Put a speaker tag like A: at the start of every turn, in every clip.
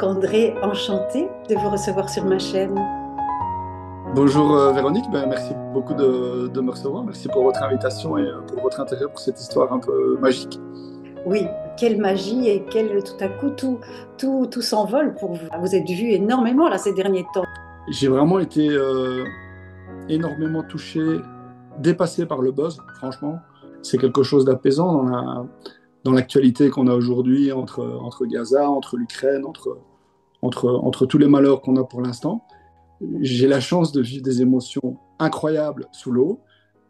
A: André, enchantée de vous recevoir sur ma chaîne.
B: Bonjour Véronique, merci beaucoup de me recevoir. Merci pour votre invitation et pour votre intérêt pour cette histoire un peu magique.
A: Oui, quelle magie et quel tout à coup tout s'envole pour vous. Vous êtes vu énormément là ces derniers temps.
B: J'ai vraiment été énormément touché, dépassé par le buzz, franchement. C'est quelque chose d'apaisant dans l'actualité qu'on a aujourd'hui entre Gaza, entre l'Ukraine, entre tous les malheurs qu'on a pour l'instant. J'ai la chance de vivre des émotions incroyables sous l'eau,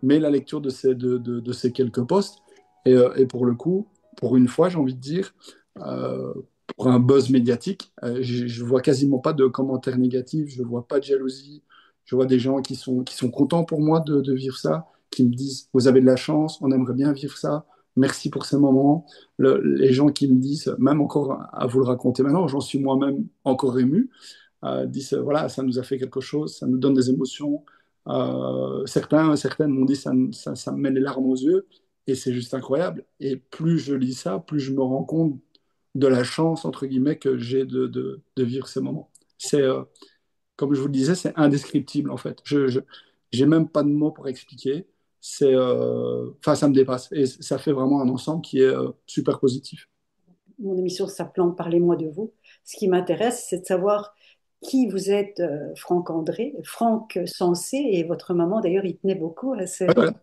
B: mais la lecture de ces quelques posts, et pour le coup, pour une fois, j'ai envie de dire, euh, pour un buzz médiatique, je vois quasiment pas de commentaires négatifs, je vois pas de jalousie, je vois des gens qui sont contents pour moi de vivre ça, qui me disent, vous avez de la chance, on aimerait bien vivre ça, merci pour ces moments. Les gens qui me disent, même encore à vous le raconter maintenant, j'en suis moi-même encore ému, disent voilà, ça nous a fait quelque chose, ça nous donne des émotions. Certaines m'ont dit ça me met les larmes aux yeux et c'est juste incroyable. Et plus je lis ça, plus je me rends compte de la chance, entre guillemets, que j'ai de vivre ces moments. C'est, comme je vous le disais, c'est indescriptible en fait. J'ai même pas de mots pour expliquer. Enfin, ça me dépasse et ça fait vraiment un ensemble qui est super positif.
A: Mon émission s'appelant Parlez-moi de vous. Ce qui m'intéresse, c'est de savoir qui vous êtes, Franck André, Franck Sensé, et votre maman d'ailleurs, il tenait beaucoup à ce
B: Ouais, voilà,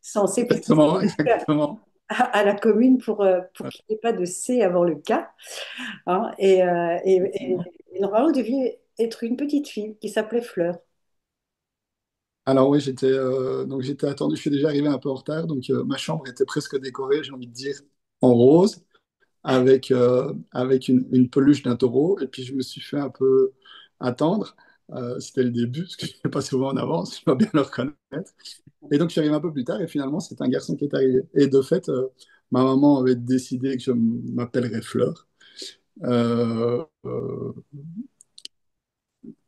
A: Sensé, puisque
B: exactement, exactement.
A: à la commune pour qu'il n'y ait pas de C avant le K. Hein. Et normalement, vous deviez être une petite fille qui s'appelait Fleur.
B: Alors oui, donc j'étais attendu, je suis déjà arrivé un peu en retard, donc ma chambre était presque décorée, j'ai envie de dire, en rose, avec une peluche d'un taureau, et puis je me suis fait un peu attendre. C'était le début, parce que je n'étais pas souvent en avance, je dois bien le reconnaître. Et donc je suis arrivé un peu plus tard, et finalement c'est un garçon qui est arrivé. Et de fait, ma maman avait décidé que je m'appellerais Fleur.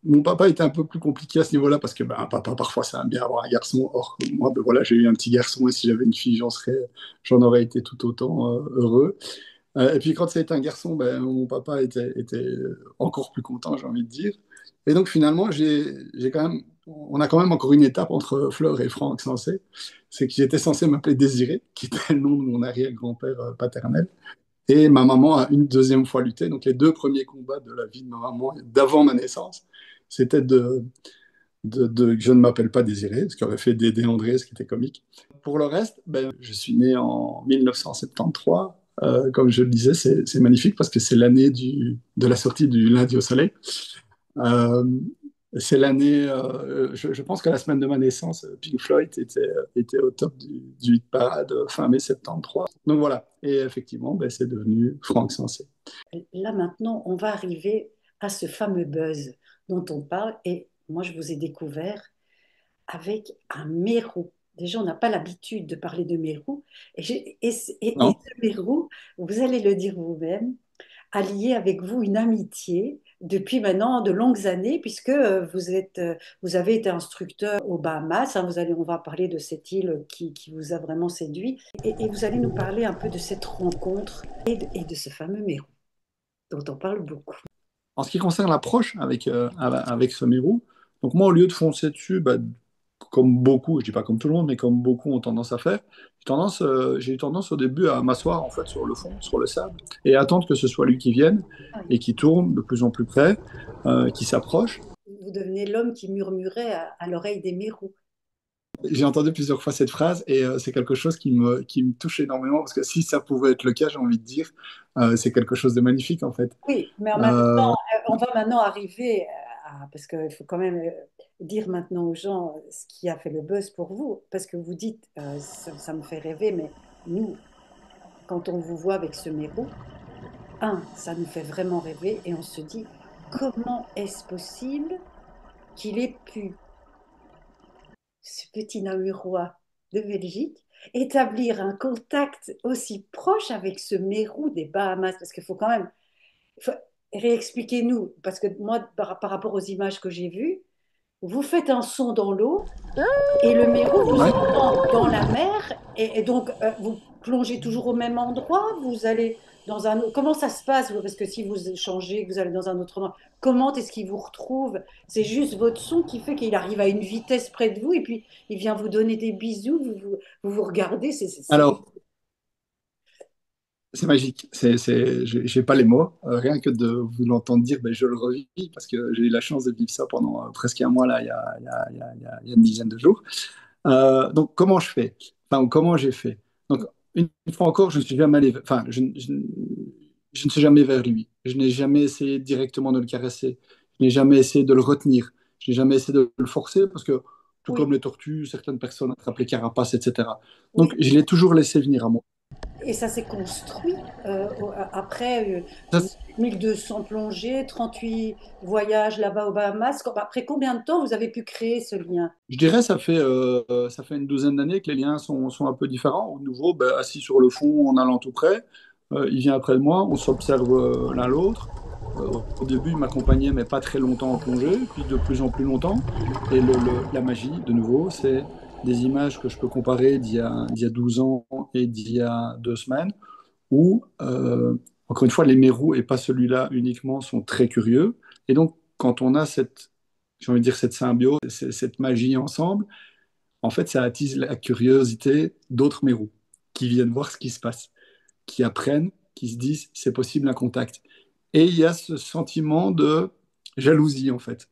B: Mon papa était un peu plus compliqué à ce niveau-là parce que ben, un papa, parfois, ça aime bien avoir un garçon. Or, moi, ben, voilà, j'ai eu un petit garçon et si j'avais une fille, j'en aurais été tout autant heureux. Et puis, quand c'était un garçon, ben, mon papa était encore plus content, j'ai envie de dire. Et donc, finalement, on a quand même encore une étape entre Fleur et Franck Sensé. C'est que j'étais censé m'appeler Désiré, qui était le nom de mon arrière-grand-père paternel. Et ma maman a une deuxième fois lutté. Donc, les deux premiers combats de la vie de ma maman, d'avant ma naissance, c'était que je ne m'appelle pas Désiré, ce qui aurait fait Dédé André, ce qui était comique. Pour le reste, ben, je suis né en 1973. Comme je le disais, c'est magnifique parce que c'est l'année de la sortie du Lundi au Soleil. Euh, c'est l'année, je pense qu'à la semaine de ma naissance, Pink Floyd était au top du hit parade fin mai 73. Donc voilà, et effectivement, ben, c'est devenu Franck Sensé.
A: Là maintenant, on va arriver à ce fameux buzz dont on parle. Et moi, je vous ai découvert avec un mérou. Déjà, on n'a pas l'habitude de parler de mérou. Et
B: Non?
A: ce mérou, vous allez le dire vous-même, a lié avec vous une amitié depuis maintenant de longues années, puisque vous avez été instructeur aux Bahamas. Hein. On va parler de cette île qui vous a vraiment séduit. Et vous allez nous parler un peu de cette rencontre et de ce fameux mérou dont on parle beaucoup.
B: En ce qui concerne l'approche avec ce Mérou, donc moi, au lieu de foncer dessus, bah, comme beaucoup, je dis pas comme tout le monde, mais comme beaucoup ont tendance à faire, j'ai eu tendance au début à m'asseoir en fait sur le fond, sur le sable, et attendre que ce soit lui qui vienne
A: Ah oui.
B: et qui tourne de plus en plus près, qui s'approche.
A: Vous devenez l'homme qui murmurait à l'oreille des mérous.
B: J'ai entendu plusieurs fois cette phrase et c'est quelque chose qui me touche énormément parce que si ça pouvait être le cas, j'ai envie de dire, c'est quelque chose de magnifique en fait.
A: Oui, mais en même
B: Euh,
A: temps, on va maintenant arriver parce qu'il faut quand même dire maintenant aux gens ce qui a fait le buzz pour vous, parce que vous dites, ça me fait rêver, mais nous, quand on vous voit avec ce mérou, ça nous fait vraiment rêver et on se dit, comment est-ce possible qu'il ait pu, ce petit Namurois de Belgique, établir un contact aussi proche avec ce mérou des Bahamas, parce qu'il faut quand même Faut- réexpliquez-nous, parce que moi, par rapport aux images que j'ai vues, vous faites un son dans l'eau et le mérou vous
B: ouais.
A: entend dans la mer et donc vous plongez toujours au même endroit, vous allez. dans un autre. Comment ça se passe? Parce que si vous changez, que vous allez dans un autre endroit, comment est-ce qu'il vous retrouve? C'est juste votre son qui fait qu'il arrive à une vitesse près de vous et puis il vient vous donner des bisous, vous regardez,
B: Alors, c'est magique. J'ai pas les mots. Rien que de vous l'entendre dire, ben, je le revis parce que j'ai eu la chance de vivre ça pendant presque un mois là, il y a une dizaine de jours. Donc, comment je fais? Enfin, ou comment j'ai fait? Donc, une fois encore, je ne suis jamais allé, enfin, je ne suis jamais vers lui. Je n'ai jamais essayé directement de le caresser. Je n'ai jamais essayé de le retenir. Je n'ai jamais essayé de le forcer parce que, tout
A: Oui,
B: comme les tortues, certaines personnes attrapent les carapaces, etc. Donc,
A: oui.
B: je l'ai toujours laissé venir à moi.
A: Et ça s'est construit après
B: Ça,
A: 1200 plongées, 38 voyages là-bas aux Bahamas. Après combien de temps vous avez pu créer ce lien?
B: je dirais ça fait une douzaine d'années que les liens sont un peu différents. Au nouveau, ben, assis sur le fond en allant tout près, il vient après de moi, on s'observe l'un l'autre. Au début, il m'accompagnait, mais pas très longtemps en plongée, puis de plus en plus longtemps. Et la magie, de nouveau, c'est des images que je peux comparer d'il y a 12 ans et d'il y a 2 semaines, où, encore une fois, les mérous, et pas celui-là uniquement, sont très curieux. Et donc, quand on a j'ai envie de dire, cette symbiose, cette magie ensemble, en fait, ça attise la curiosité d'autres mérous qui viennent voir ce qui se passe, qui apprennent, qui se disent, c'est possible un contact. Et il y a ce sentiment de jalousie, en fait,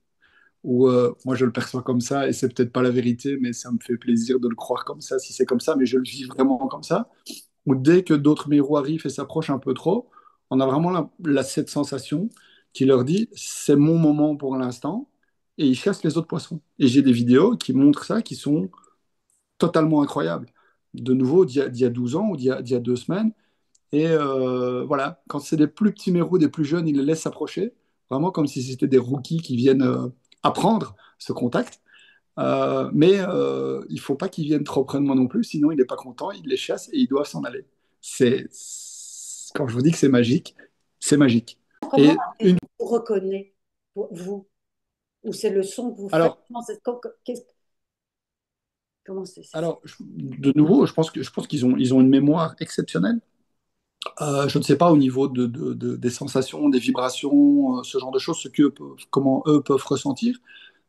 B: où moi, je le perçois comme ça, et c'est peut-être pas la vérité, mais ça me fait plaisir de le croire comme ça, si c'est comme ça, mais je le vis vraiment comme ça, où dès que d'autres mérous arrivent et s'approchent un peu trop, on a vraiment cette sensation qui leur dit c'est mon moment pour l'instant, et ils chassent les autres poissons. Et j'ai des vidéos qui montrent ça, qui sont totalement incroyables. De nouveau, d'il y a 12 ans ou d'il y a 2 semaines. Et voilà, quand c'est des plus petits mérous, des plus jeunes, ils les laissent s'approcher, vraiment comme si c'était des rookies qui viennent apprendre ce contact. Mais il faut pas qu'ils viennent trop près de moi non plus, sinon il n'est pas content, il les chasse et ils doivent s'en aller. Quand je vous dis que c'est magique, c'est magique.
A: Comment
B: Et
A: est-ce qu'il vous reconnaît, vous? Ou c'est le son que vous faites?
B: alors,
A: Comment c'est?
B: de nouveau, je pense ils ont une mémoire exceptionnelle. Je ne sais pas au niveau des sensations, des vibrations, ce genre de choses, comment eux peuvent ressentir.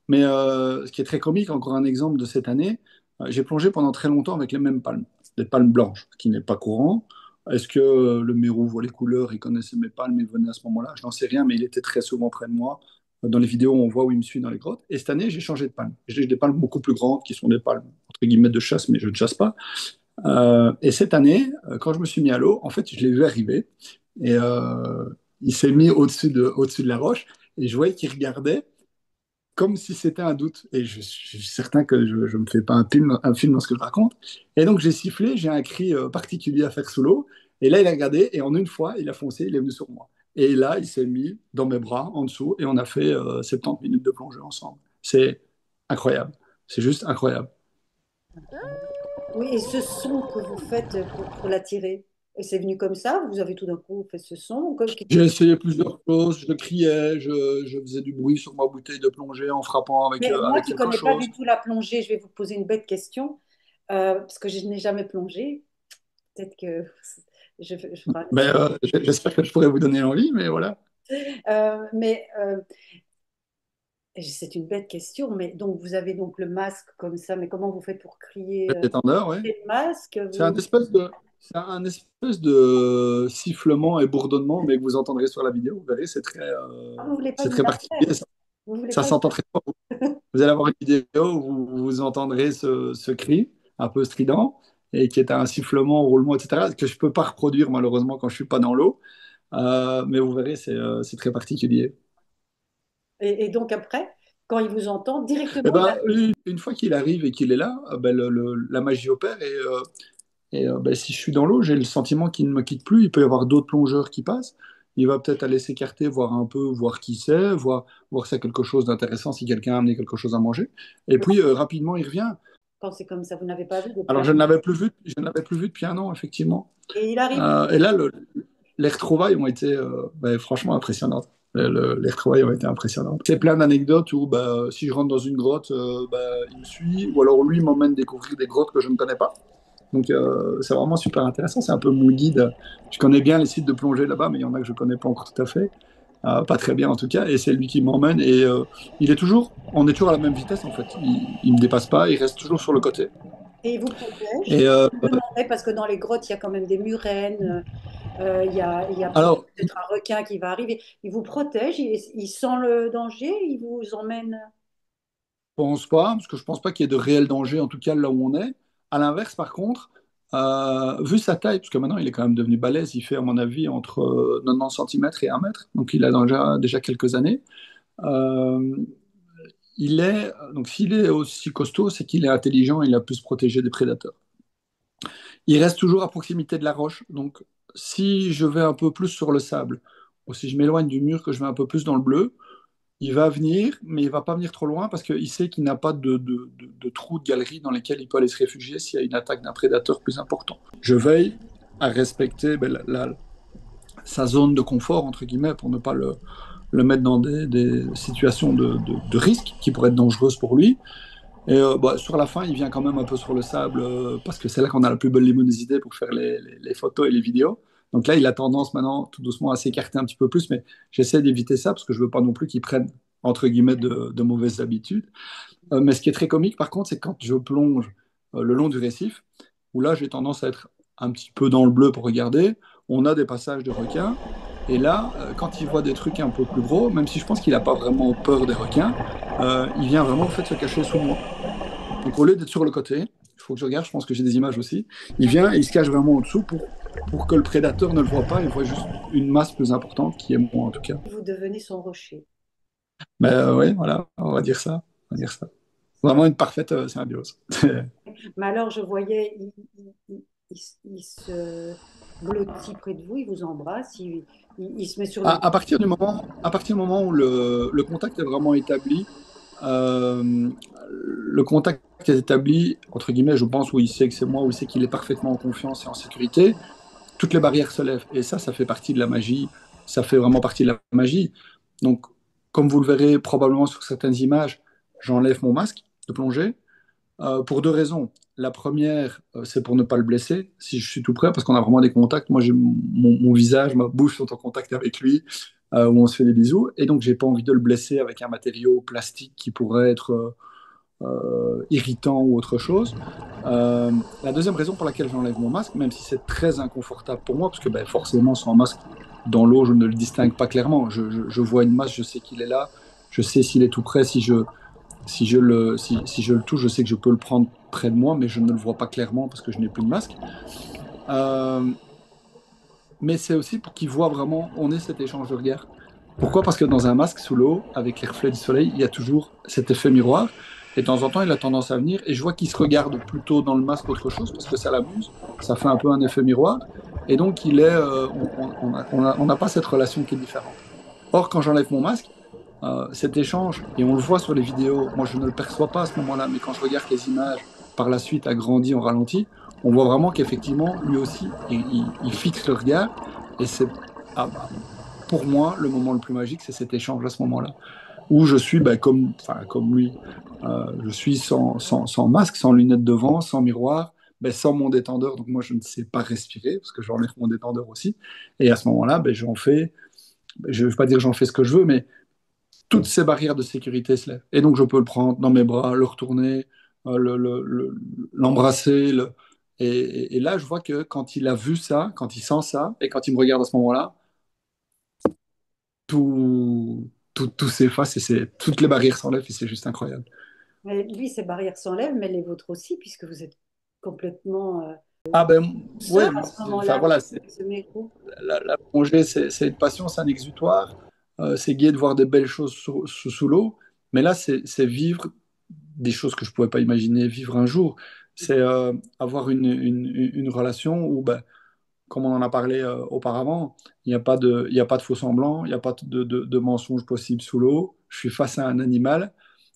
B: Mais ce qui est très comique, encore un exemple de cette année, j'ai plongé pendant très longtemps avec les mêmes palmes, des palmes blanches, ce qui n'est pas courant. Est-ce que le Mérou voit les couleurs, il connaissait mes palmes, il venait à ce moment-là? Je n'en sais rien, mais il était très souvent près de moi. Dans les vidéos, on voit où il me suit dans les grottes. Et cette année, j'ai changé de palme. J'ai des palmes beaucoup plus grandes, qui sont des palmes, entre guillemets, de chasse, mais je ne chasse pas. Et cette année, quand je me suis mis à l'eau, en fait, je l'ai vu arriver. Et il s'est mis au-dessus de la roche. Et je voyais qu'il regardait comme si c'était un doute. Et je suis certain que je ne me fais pas un film dans ce que je raconte. Et donc j'ai sifflé, j'ai un cri particulier à faire sous l'eau. Et là, il a regardé et en une fois, il a foncé, il est venu sur moi. Et là, il s'est mis dans mes bras, en dessous, et on a fait 70 minutes de plongée ensemble. C'est incroyable. C'est juste incroyable.
A: Oui, et ce son que vous faites pour l'attirer, et c'est venu comme ça? Vous avez tout d'un coup fait ce son?
B: J'ai essayé plusieurs choses, je criais, je faisais du bruit sur ma bouteille de plongée en frappant
A: Mais moi
B: avec
A: qui ne
B: quelque
A: connais pas
B: chose.
A: du tout la plongée, je vais vous poser une bête question, parce que je n'ai jamais plongé. Peut-être que je ferai un
B: Ben,
A: essai.
B: j'espère que je pourrais vous donner l'envie, mais voilà.
A: Mais c'est une bête question, mais donc vous avez donc le masque comme ça, mais comment vous faites pour crier
B: L'étendard, ouais.
A: le masque?
B: C'est un espèce de sifflement et bourdonnement, mais que vous entendrez sur la vidéo. Vous verrez,
A: Ah, vous voulez pas
B: c'est
A: nous
B: très
A: la faire?
B: particulier.
A: Vous voulez
B: Ça
A: pas
B: s'entend très fort. Vous allez avoir une vidéo où vous entendrez ce cri un peu strident et qui est un sifflement, roulement, etc., que je ne peux pas reproduire malheureusement quand je ne suis pas dans l'eau. Mais vous verrez, c'est très particulier.
A: et donc après, quand il vous entend,
B: Eh
A: directement,
B: ben, une fois qu'il arrive et qu'il est là, ben, la magie opère et ben, si je suis dans l'eau, j'ai le sentiment qu'il ne me quitte plus. Il peut y avoir d'autres plongeurs qui passent. Il va peut-être aller s'écarter, voir un peu, voir qui c'est, voir s'il y a quelque chose d'intéressant, si quelqu'un a amené quelque chose à manger. Et puis rapidement, il revient.
A: quand c'est comme ça, vous n'avez pas vu depuis
B: Alors
A: un...
B: je ne l'avais plus vu depuis un an, effectivement.
A: Et il arrive,
B: Et là, les retrouvailles ont été ben, franchement impressionnantes. Les retrouvailles ont été impressionnantes. C'est plein d'anecdotes où ben, si je rentre dans une grotte, ben, il me suit, ou alors lui m'emmène découvrir des grottes que je ne connais pas. Donc, c'est vraiment super intéressant. C'est un peu mon guide. Je connais bien les sites de plongée là-bas, mais il y en a que je connais pas encore tout à fait. Pas très bien en tout cas. Et c'est lui qui m'emmène. Et on est toujours à la même vitesse en fait. Il me dépasse pas. Il reste toujours sur le côté.
A: Et il vous protège?
B: Et
A: Je me demandais, parce que dans les grottes, il y a quand même des murènes, il y a
B: alors,
A: peut-être un requin qui va arriver. Il vous protège, il sent le danger, il vous emmène.
B: je pense pas, parce que je pense pas qu'il y ait de réel danger, en tout cas là où on est. À l'inverse, par contre, vu sa taille, parce que maintenant il est quand même devenu balèze, il fait à mon avis entre 90 cm et 1 mètre, donc il a déjà quelques années. Euh, donc s'il est aussi costaud, c'est qu'il est intelligent, il a pu se protéger des prédateurs. Il reste toujours à proximité de la roche, donc si je vais un peu plus sur le sable, ou si je m'éloigne du mur, que je vais un peu plus dans le bleu, il va venir, mais il va pas venir trop loin parce qu'il sait qu'il n'a pas de trous de galerie dans lesquels il peut aller se réfugier s'il y a une attaque d'un prédateur plus important. Je veille à respecter sa zone de confort, entre guillemets, pour ne pas le mettre dans des situations de risque qui pourraient être dangereuses pour lui. Et sur la fin, il vient quand même un peu sur le sable parce que c'est là qu'on a la plus belle luminosité pour faire les photos et les vidéos. Donc là, il a tendance maintenant tout doucement à s'écarter un petit peu plus, mais j'essaie d'éviter ça parce que je veux pas non plus qu'il prenne entre guillemets de mauvaises habitudes. Mais ce qui est très comique, par contre, c'est quand je plonge le long du récif, où là, j'ai tendance à être un petit peu dans le bleu pour regarder. On a des passages de requins. Et là, quand il voit des trucs un peu plus gros, même si je pense qu'il n'a pas vraiment peur des requins, il vient vraiment en fait se cacher sous moi. Donc au lieu d'être sur le côté, il faut que je regarde, je pense que j'ai des images aussi, il vient et il se cache vraiment en dessous pour que le prédateur ne le voit pas, il voit juste une masse plus importante, qui est moi en tout cas.
A: Vous devenez son rocher.
B: Mais oui, voilà, on va dire ça. On va dire ça. Vraiment une parfaite symbiose.
A: Mais alors, je voyais, il se blottit près de vous, il vous embrasse, il se met sur le...
B: À partir du moment où le contact est vraiment établi, euh, le contact est établi, entre guillemets, je pense, où il sait que c'est moi, où il sait qu'il est parfaitement en confiance et en sécurité, toutes les barrières se lèvent. Et ça fait partie de la magie. Ça fait vraiment partie de la magie. Donc, comme vous le verrez probablement sur certaines images, j'enlève mon masque de plongée pour deux raisons. La première, c'est pour ne pas le blesser si je suis tout près, parce qu'on a vraiment des contacts. Moi, j'ai mon visage, ma bouche sont en contact avec lui, où on se fait des bisous. Et donc, j'ai pas envie de le blesser avec un matériau plastique qui pourrait être irritant ou autre chose. Euh, la deuxième raison pour laquelle j'enlève mon masque, même si c'est très inconfortable pour moi, parce que ben, forcément, sans masque, dans l'eau, je ne le distingue pas clairement. Je vois une masse, je sais qu'il est là, je sais s'il est tout près. Si je le touche, je sais que je peux le prendre près de moi, mais je ne le vois pas clairement parce que je n'ai plus de masque. Euh, mais c'est aussi pour qu'il voit vraiment, on est cet échange de regard. Pourquoi? Parce que dans un masque sous l'eau, avec les reflets du soleil, il y a toujours cet effet miroir. Et de temps en temps, il a tendance à venir. Et je vois qu'il se regarde plutôt dans le masque qu'autre chose, parce que ça l'amuse. Ça fait un peu un effet miroir. Et donc, on n'a pas cette relation qui est différente. Or, quand j'enlève mon masque, cet échange, et on le voit sur les vidéos, moi je ne le perçois pas à ce moment-là, mais quand je regarde les images par la suite agrandi en ralenti, on voit vraiment qu'effectivement, lui aussi, il fixe le regard, et c'est, bah, pour moi, le moment le plus magique, c'est cet échange à ce moment-là, où je suis bah, comme lui, je suis sans masque, sans lunettes devant, sans miroir, bah, sans mon détendeur, donc moi je ne sais pas respirer, parce que j'enlève mon détendeur aussi, et à ce moment-là, bah, je ne veux pas dire j'en fais ce que je veux, mais toutes ces barrières de sécurité se lèvent. Et donc, je peux le prendre dans mes bras, le retourner, l'embrasser. Et là, je vois que quand il a vu ça, quand il sent ça, et quand il me regarde à ce moment-là, tout s'efface et toutes les barrières s'enlèvent et c'est juste incroyable.
A: Mais lui, ses barrières s'enlèvent, mais les vôtres aussi, puisque vous êtes complètement
B: Ah ben,
A: seul
B: ouais,
A: à ce
B: enfin
A: moment-là,
B: voilà,
A: avec ce métro.
B: la plongée, c'est une passion, c'est un exutoire. C'est gai de voir des belles choses sous l'eau, mais là, c'est vivre des choses que je ne pouvais pas imaginer vivre un jour. C'est avoir une relation où, ben, comme on en a parlé auparavant, il y a pas de faux semblants, il n'y a pas de mensonges possibles sous l'eau. Je suis face à un animal.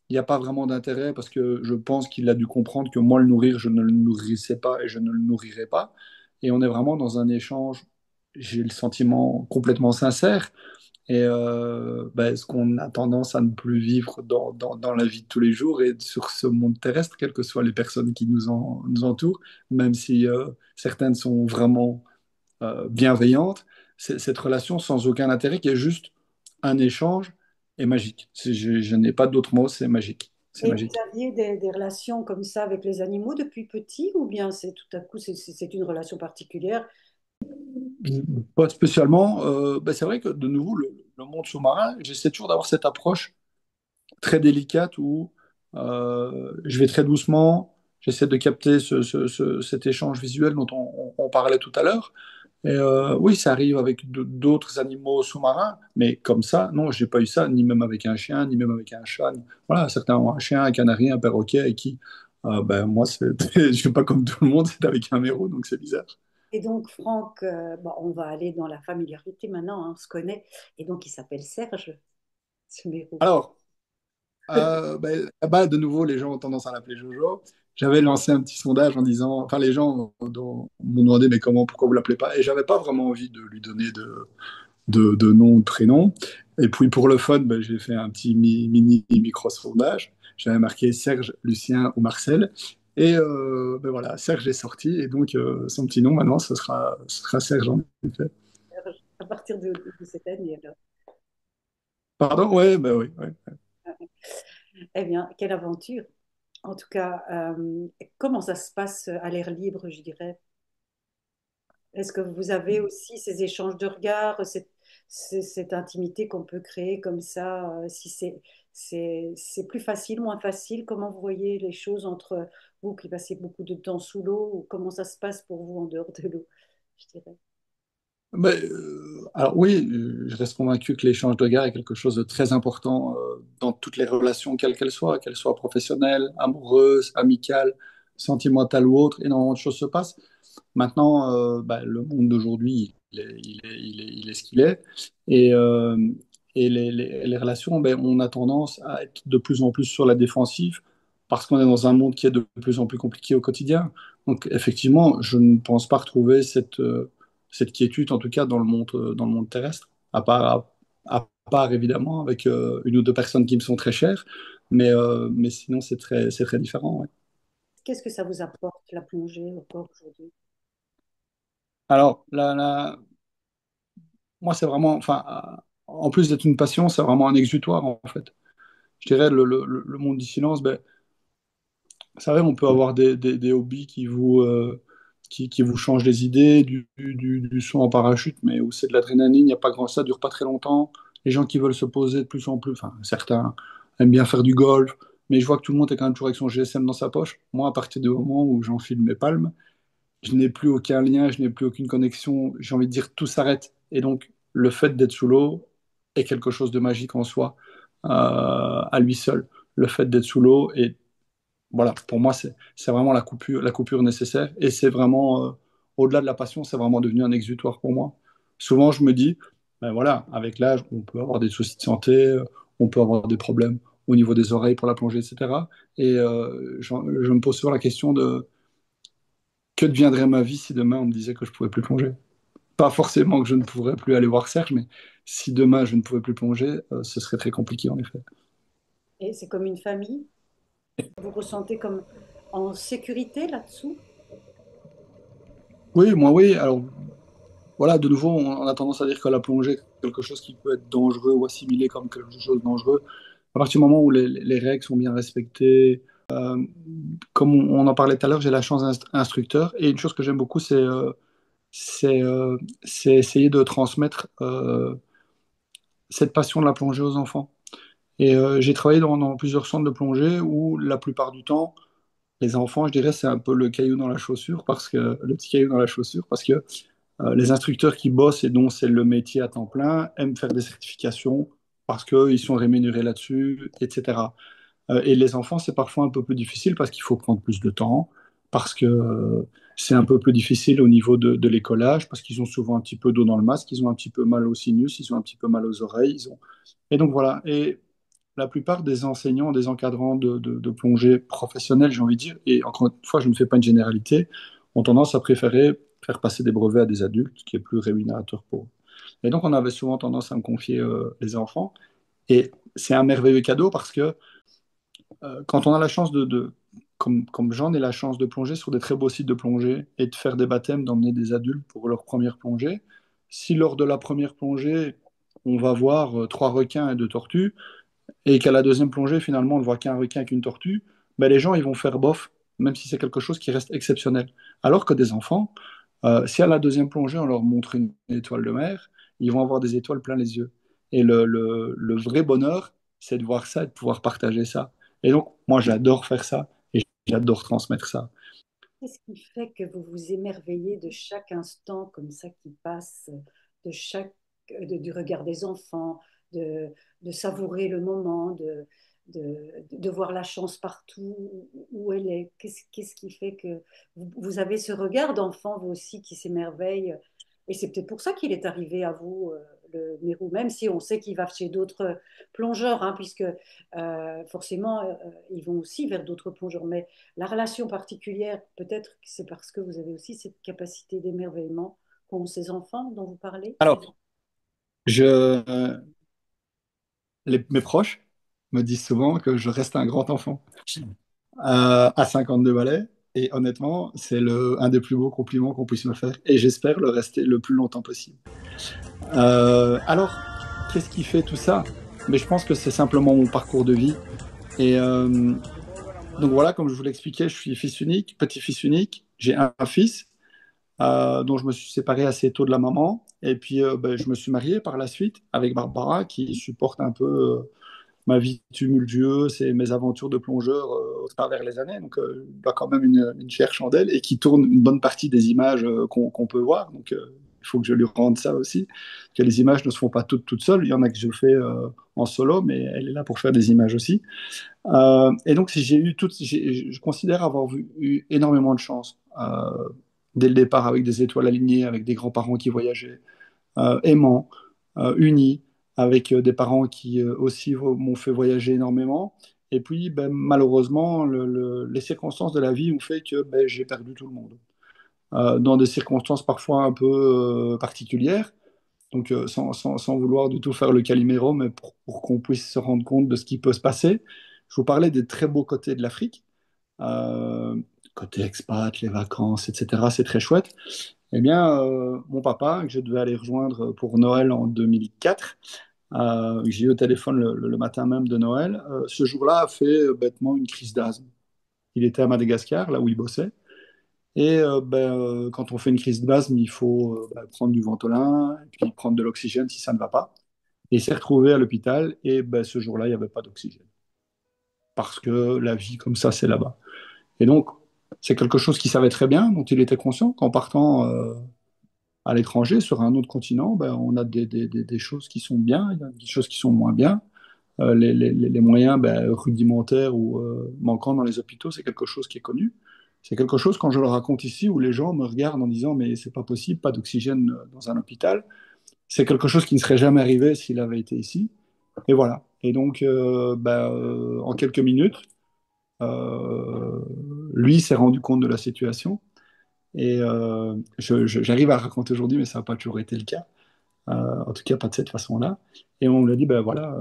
B: Il n'y a pas vraiment d'intérêt parce que je pense qu'il a dû comprendre que moi, le nourrir, je ne le nourrissais pas et je ne le nourrirais pas. Et on est vraiment dans un échange, j'ai le sentiment complètement sincère, et ce qu'on a tendance à ne plus vivre dans la vie de tous les jours et sur ce monde terrestre, quelles que soient les personnes qui nous entourent, même si certaines sont vraiment bienveillante, cette relation sans aucun intérêt qui est juste un échange est magique. Je n'ai pas d'autre mot, c'est magique. C'est
A: Et vous
B: magique.
A: aviez des relations comme ça avec les animaux depuis petit, ou bien c'est tout à coup, c'est une relation particulière?
B: Pas spécialement. C'est vrai que de nouveau, le monde sous-marin, j'essaie toujours d'avoir cette approche très délicate où je vais très doucement, j'essaie de capter cet échange visuel dont on parlait tout à l'heure. Et oui, ça arrive avec d'autres animaux sous-marins, mais comme ça, non, j'ai pas eu ça, ni même avec un chien, ni même avec un chat. Voilà, certains ont un chien, un canari, un perroquet, et qui, moi, je suis pas comme tout le monde, c'est avec un méro, donc c'est bizarre.
A: Et donc, Franck, bon, on va aller dans la familiarité maintenant, hein, on se connaît. Et donc, il s'appelle Serge, ce méro.
B: Alors, là-bas, de nouveau, les gens ont tendance à l'appeler Jojo. J'avais lancé un petit sondage en disant, enfin, les gens m'ont demandé, mais comment, pourquoi vous l'appelez pas? Et j'avais pas vraiment envie de lui donner de nom, de prénom. Et puis pour le fun, j'ai fait un petit mini micro-sondage. J'avais marqué Serge, Lucien ou Marcel. Et voilà, Serge est sorti. Et donc son petit nom maintenant, ce sera Serge en effet.
A: Serge, à partir de cette année, alors.
B: Pardon? Ouais, oui. Ouais.
A: Eh bien, quelle aventure. En tout cas, comment ça se passe à l'air libre, je dirais? Est-ce que vous avez aussi ces échanges de regards, cette intimité qu'on peut créer comme ça, si c'est plus facile, moins facile? Comment vous voyez les choses entre vous qui passez beaucoup de temps sous l'eau, ou comment ça se passe pour vous en dehors de l'eau, je dirais.
B: Alors oui, je reste convaincu que l'échange de regard est quelque chose de très important dans toutes les relations, quelles qu'elles soient professionnelles, amoureuses, amicales, sentimentales ou autres. Énormément de choses se passent. Maintenant, le monde d'aujourd'hui, il est ce qu'il est. Et, les relations, on a tendance à être de plus en plus sur la défensive parce qu'on est dans un monde qui est de plus en plus compliqué au quotidien. Donc, effectivement, je ne pense pas retrouver cette quiétude, en tout cas dans le monde terrestre, à part évidemment avec une ou deux personnes qui me sont très chères. Mais sinon, c'est très différent. Ouais.
A: Qu'est-ce que ça vous apporte, la plongée, encore aujourd'hui?
B: Alors, moi, c'est vraiment, enfin, en plus d'être une passion, c'est vraiment un exutoire, en fait. Je dirais, le monde du silence, c'est vrai, on peut avoir des hobbies qui vous changent les idées, du saut en parachute, mais où c'est de l'adrénaline, il n'y a pas grand ça dure pas très longtemps. Les gens qui veulent se poser de plus en plus, enfin, certains aiment bien faire du golf, mais je vois que tout le monde est quand même toujours avec son GSM dans sa poche. Moi, à partir du moment où j'enfile mes palmes, je n'ai plus aucun lien, je n'ai plus aucune connexion, j'ai envie de dire tout s'arrête. Et donc, le fait d'être sous l'eau est quelque chose de magique en soi, à lui seul. Le fait d'être sous l'eau, et voilà, pour moi, c'est vraiment la coupure nécessaire. Et c'est vraiment, au-delà de la passion, c'est vraiment devenu un exutoire pour moi. Souvent, je me dis, ben voilà, avec l'âge, on peut avoir des soucis de santé, on peut avoir des problèmes au niveau des oreilles pour la plongée, etc. Et je me pose souvent la question de que deviendrait ma vie si demain on me disait que je pouvais plus plonger? Pas forcément que je ne pourrais plus aller voir Serge, mais si demain je ne pouvais plus plonger, ce serait très compliqué en effet.
A: Et c'est comme une famille? Vous ressentez comme en sécurité là-dessous?
B: Oui, moi oui. Alors voilà, de nouveau, on a tendance à dire que la plongée est quelque chose qui peut être dangereux ou assimilé comme quelque chose de dangereux. À partir du moment où les règles sont bien respectées, comme on en parlait tout à l'heure, j'ai la chance d'être instructeur. Et une chose que j'aime beaucoup, c'est essayer de transmettre cette passion de la plongée aux enfants. Et j'ai travaillé dans plusieurs centres de plongée où la plupart du temps, les enfants, je dirais, c'est un peu le caillou dans la chaussure, parce que le petit caillou dans la chaussure, parce que les instructeurs qui bossent et dont c'est le métier à temps plein aiment faire des certifications parce qu'ils sont rémunérés là-dessus, etc. Et les enfants, c'est parfois un peu plus difficile parce qu'il faut prendre plus de temps, parce que c'est un peu plus difficile au niveau de l'écolage, parce qu'ils ont souvent un petit peu d'eau dans le masque, ils ont un petit peu mal au sinus, ils ont un petit peu mal aux oreilles. Et donc voilà. Et la plupart des enseignants, des encadrants de plongée professionnels, j'ai envie de dire, et encore une fois, je ne fais pas une généralité, ont tendance à préférer faire passer des brevets à des adultes, ce qui est plus rémunérateur pour eux. Et donc, on avait souvent tendance à me confier les enfants. Et c'est un merveilleux cadeau parce que quand on a la chance comme j'en ai la chance de plonger sur des très beaux sites de plongée et de faire des baptêmes, d'emmener des adultes pour leur première plongée, si lors de la première plongée, on va voir trois requins et deux tortues, et qu'à la deuxième plongée, finalement, on ne voit qu'un requin avec une tortue, ben, les gens, ils vont faire bof, même si c'est quelque chose qui reste exceptionnel. Alors que des enfants, si à la deuxième plongée, on leur montre une étoile de mer, ils vont avoir des étoiles plein les yeux. Et le vrai bonheur, c'est de voir ça et de pouvoir partager ça. Et donc, moi, j'adore faire ça et j'adore transmettre ça.
A: Qu'est-ce qui fait que vous vous émerveillez de chaque instant comme ça qui passe, de chaque, du regard des enfants, de, de savourer le moment, de voir la chance partout où elle est? Qu'est-ce qui fait que vous avez ce regard d'enfant, vous aussi, qui s'émerveille? Et c'est peut-être pour ça qu'il est arrivé à vous, le Mérou, même si on sait qu'il va chez d'autres plongeurs, hein, puisque forcément, ils vont aussi vers d'autres plongeurs. Mais la relation particulière, peut-être que c'est parce que vous avez aussi cette capacité d'émerveillement qu'ont ces enfants dont vous parlez.
B: Alors, je, mes proches me disent souvent que je reste un grand enfant à 52 balais. Et honnêtement, c'est un des plus beaux compliments qu'on puisse me faire. Et j'espère le rester le plus longtemps possible. Alors, qu'est-ce qui fait tout ça? Mais je pense que c'est simplement mon parcours de vie. Et donc voilà, comme je vous l'expliquais, je suis fils unique, petit-fils unique. J'ai un fils dont je me suis séparé assez tôt de la maman. Et puis, ben, je me suis marié par la suite avec Barbara, qui supporte un peu ma vie tumultueuse et mes aventures de plongeur au travers les années. Donc, il a quand même une chère chandelle et qui tourne une bonne partie des images qu'on peut voir. Donc, il faut que je lui rende ça aussi, que les images ne se font pas toutes seules. Il y en a que je fais en solo, mais elle est là pour faire des images aussi. Et donc, si j'ai eu je considère avoir eu énormément de chance dès le départ avec des étoiles alignées, avec des grands-parents qui voyageaient, aimants, unis, avec des parents qui aussi m'ont fait voyager énormément. Et puis, ben, malheureusement, les circonstances de la vie ont fait que ben, j'ai perdu tout le monde. Dans des circonstances parfois un peu particulières, donc sans vouloir du tout faire le Calimero, mais pour qu'on puisse se rendre compte de ce qui peut se passer. Je vous parlais des très beaux côtés de l'Afrique, euh, côté expat, les vacances, etc. C'est très chouette. Eh bien, mon papa, que je devais aller rejoindre pour Noël en 2004, que j'ai eu au téléphone le matin même de Noël, ce jour-là a fait bêtement une crise d'asthme. Il était à Madagascar, là où il bossait. Et ben, quand on fait une crise d'asthme, il faut ben, prendre du Ventolin et puis prendre de l'oxygène si ça ne va pas. Et il s'est retrouvé à l'hôpital et ben, ce jour-là, il n'y avait pas d'oxygène. Parce que la vie comme ça, c'est là-bas. Et donc, c'est quelque chose qu'il savait très bien, dont il était conscient qu'en partant à l'étranger, sur un autre continent, ben, on a des choses qui sont bien, il y a des choses qui sont moins bien. Les moyens ben, rudimentaires ou manquants dans les hôpitaux, c'est quelque chose qui est connu. C'est quelque chose, quand je le raconte ici, où les gens me regardent en disant mais c'est pas possible, pas d'oxygène dans un hôpital. C'est quelque chose qui ne serait jamais arrivé s'il avait été ici. Et voilà. Et donc, ben, en quelques minutes, euh, lui s'est rendu compte de la situation. Et j'arrive à raconter aujourd'hui, mais ça n'a pas toujours été le cas. En tout cas, pas de cette façon-là. Et on lui a dit, ben voilà,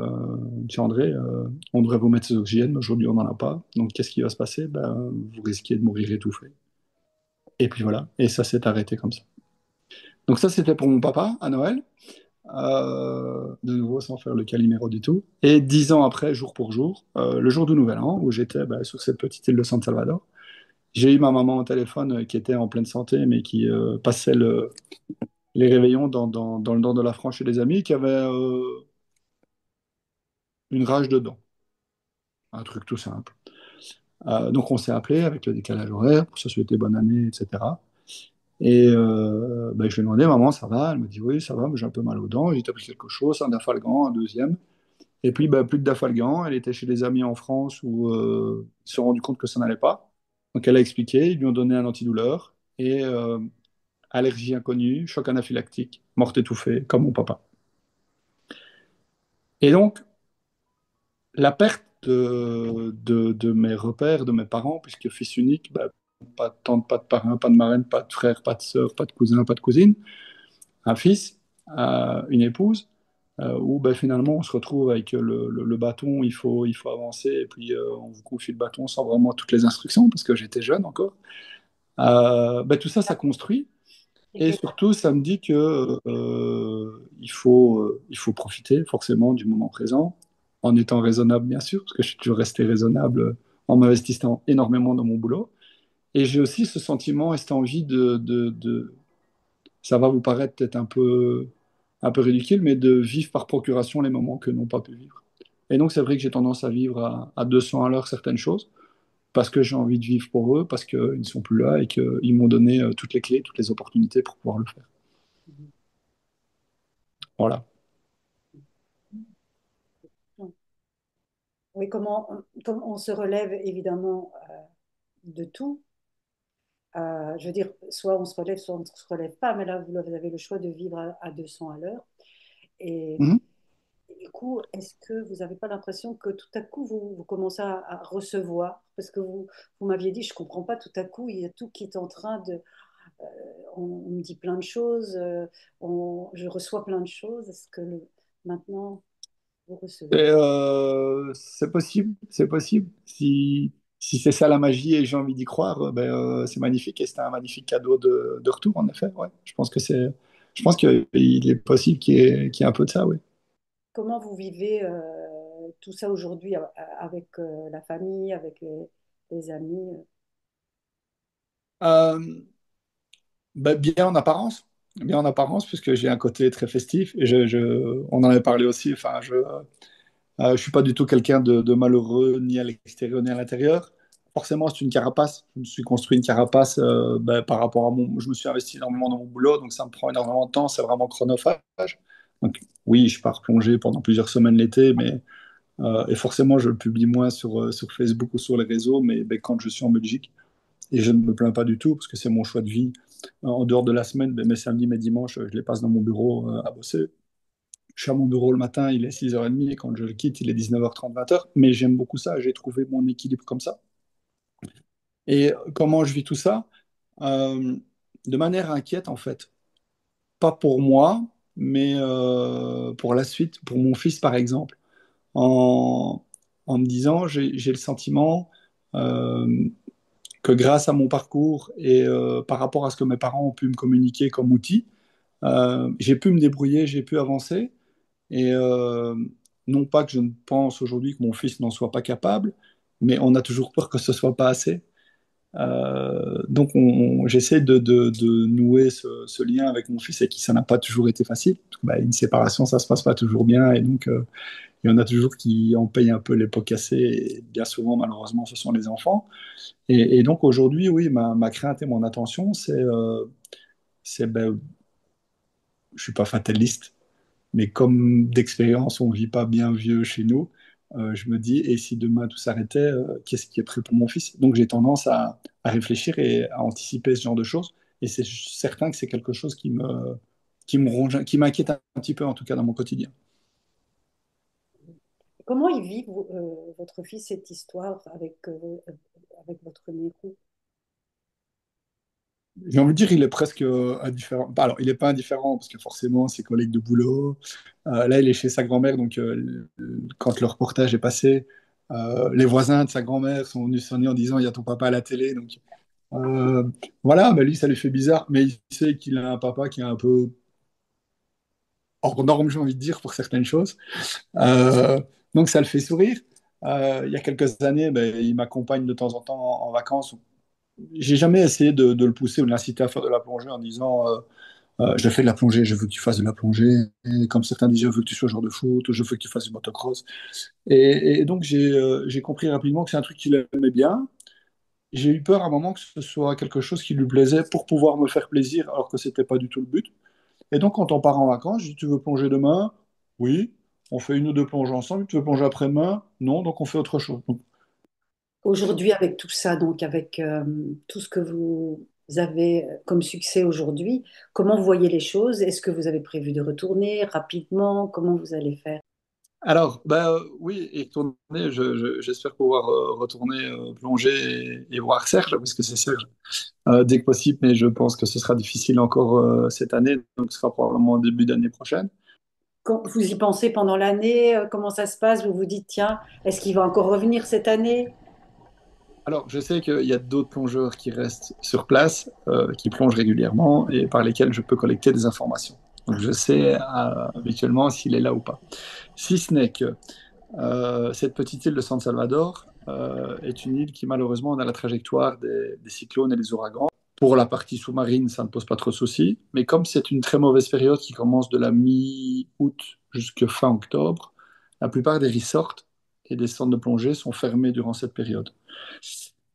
B: monsieur André, on devrait vous mettre ces oxygènes, mais aujourd'hui on n'en a pas. Donc qu'est-ce qui va se passer? Ben, vous risquez de mourir étouffé. Et puis voilà, et ça s'est arrêté comme ça. Donc ça, c'était pour mon papa à Noël, de nouveau sans faire le caliméro du tout. Et 10 ans après, jour pour jour, le jour du Nouvel An, où j'étais ben, sur cette petite île de San Salvador, j'ai eu ma maman au téléphone qui était en pleine santé, mais qui passait les réveillons dans le nord de la France chez des amis, qui avait une rage de dents. Un truc tout simple. Donc on s'est appelé avec le décalage horaire pour se souhaiter bonne année, etc. Et ben, je lui ai demandé, maman, ça va? Elle me dit, oui, ça va, mais j'ai un peu mal aux dents. J'ai pris quelque chose, un dafalgan, un deuxième. Et puis, ben, plus de dafalgan. Elle était chez des amis en France où ils se sont rendus compte que ça n'allait pas. Donc elle a expliqué, ils lui ont donné un antidouleur. Et allergie inconnue, choc anaphylactique, morte étouffée, comme mon papa. Et donc, la perte de mes repères, de mes parents, puisque fils unique, bah, pas de tante, pas de parrain, pas de marraine, pas de frère, pas de sœur, pas de cousin, pas de cousine, un fils, une épouse, où ben, finalement on se retrouve avec le bâton, il faut avancer, et puis on vous confie le bâton sans vraiment toutes les instructions, parce que j'étais jeune encore. Ben, tout ça, ça construit.
A: Et
B: Et
A: que-
B: surtout, ça me dit que il faut profiter forcément du moment présent, en étant raisonnable, bien sûr, parce que je suis toujours resté raisonnable en m'investissant énormément dans mon boulot. Et j'ai aussi ce sentiment et cette envie ça va vous paraître peut-être un peu ridicule, mais de vivre par procuration les moments que n'ont pas pu vivre. Et donc, c'est vrai que j'ai tendance à vivre à 200 à l'heure certaines choses, parce que j'ai envie de vivre pour eux, parce qu'ils ne sont plus là et qu'ils m'ont donné toutes les clés, toutes les opportunités pour pouvoir le faire. Voilà.
A: Oui, comment on se relève évidemment de tout. Je veux dire, soit on se relève, soit on ne se relève pas, mais là, vous avez le choix de vivre à 200 à l'heure. Et
B: Mhm.
A: du coup, est-ce que vous n'avez pas l'impression que tout à coup, vous commencez à recevoir? Parce que vous m'aviez dit, je ne comprends pas, tout à coup, il y a tout qui est en train de... euh, on me dit plein de choses, je reçois plein de choses. Est-ce que maintenant, vous recevez?
B: C'est possible, c'est possible. Si c'est ça la magie et j'ai envie d'y croire, ben, c'est magnifique et c'est un magnifique cadeau de retour, en effet. Ouais. Je pense qu'il est possible qu'il y ait un peu de ça, oui.
A: Comment vous vivez tout ça aujourd'hui avec la famille, avec les amis?
B: Euh, Ben, bien en apparence, puisque j'ai un côté très festif. Et on en avait parlé aussi. Enfin, je suis pas du tout quelqu'un de malheureux, ni à l'extérieur, ni à l'intérieur. Forcément, c'est une carapace. Je me suis construit une carapace ben, par rapport à mon. Je me suis investi énormément dans mon boulot, donc ça me prend énormément de temps. C'est vraiment chronophage. Donc, oui, je pars plonger pendant plusieurs semaines l'été, mais et forcément, je le publie moins sur Facebook ou sur les réseaux, mais ben, quand je suis en Belgique. Et je ne me plains pas du tout, parce que c'est mon choix de vie. En dehors de la semaine, ben, mes samedis, mes dimanches, je les passe dans mon bureau à bosser. Je suis à mon bureau le matin, il est 6h30, et quand je le quitte, il est 19h30, 20h. Mais j'aime beaucoup ça, j'ai trouvé mon équilibre comme ça. Et comment je vis tout ça? Euh, de manière inquiète, en fait. Pas pour moi, mais pour la suite, pour mon fils, par exemple. En, en me disant, j'ai le sentiment euh, que grâce à mon parcours et par rapport à ce que mes parents ont pu me communiquer comme outil, j'ai pu me débrouiller, j'ai pu avancer. Et non pas que je ne pense aujourd'hui que mon fils n'en soit pas capable, mais on a toujours peur que ce soit pas assez. Donc j'essaie de nouer ce lien avec mon fils et qui ça n'a pas toujours été facile. Parce que, bah, une séparation, ça se passe pas toujours bien et donc il y en a toujours qui en payent un peu les pots cassés et bien souvent malheureusement ce sont les enfants. Et donc aujourd'hui, oui, ma crainte et mon attention, ben, je suis pas fataliste, mais comme d'expérience, on vit pas bien vieux chez nous, je me dis, et si demain tout s'arrêtait, qu'est-ce qui est prêt pour mon fils? Donc j'ai tendance à réfléchir et à anticiper ce genre de choses, et c'est certain que c'est quelque chose qui me ronge, qui m'inquiète un petit peu, en tout cas dans mon quotidien.
A: Comment il vit, votre fils, cette histoire avec votre époux?
B: J'ai envie de dire, il est presque indifférent. Bah, alors, il n'est pas indifférent parce que forcément, ses collègues de boulot. Là, il est chez sa grand-mère, donc quand le reportage est passé, les voisins de sa grand-mère sont venus sonner en disant, il y a ton papa à la télé. Donc euh, voilà, bah, lui, ça lui fait bizarre, mais il sait qu'il a un papa qui est un peu hors norme, j'ai envie de dire, pour certaines choses. Euh, donc ça le fait sourire. Il y a quelques années, ben, il m'accompagne de temps en temps en vacances. J'ai jamais essayé de le pousser ou de l'inciter à faire de la plongée en disant je fais de la plongée, je veux que tu fasses de la plongée. Et comme certains disent, je veux que tu sois joueur de foot, ou je veux que tu fasses du motocross. Et donc j'ai compris rapidement que c'est un truc qu'il aimait bien. J'ai eu peur à un moment que ce soit quelque chose qui lui plaisait pour pouvoir me faire plaisir, alors que c'était pas du tout le but. Et donc quand on part en vacances, je dis, tu veux plonger demain? Oui. On fait une ou deux plonges ensemble. Tu veux plonger après-demain? Non. Donc on fait autre chose. Donc,
A: Aujourd'hui, avec tout ça, donc avec tout ce que vous avez comme succès aujourd'hui, comment vous voyez les choses? Est-ce que vous avez prévu de retourner rapidement? Comment vous allez faire?
B: Alors, oui, et retourner, j'espère pouvoir retourner plonger et voir Serge, parce que c'est Serge, dès que possible, mais je pense que ce sera difficile encore cette année, donc ce sera probablement au début d'année prochaine.
A: Quand vous y pensez pendant l'année, comment ça se passe? Vous vous dites, tiens, est-ce qu'il va encore revenir cette année?
B: Alors, je sais qu'il y a d'autres plongeurs qui restent sur place, qui plongent régulièrement et par lesquels je peux collecter des informations. Donc, je sais habituellement s'il est là ou pas. Si ce n'est que cette petite île de San Salvador est une île qui, malheureusement, a la trajectoire des cyclones et des ouragans. Pour la partie sous-marine, ça ne pose pas trop de soucis. Mais comme c'est une très mauvaise période qui commence de la mi-août jusqu'à fin octobre, la plupart des resorts et des centres de plongée sont fermés durant cette période.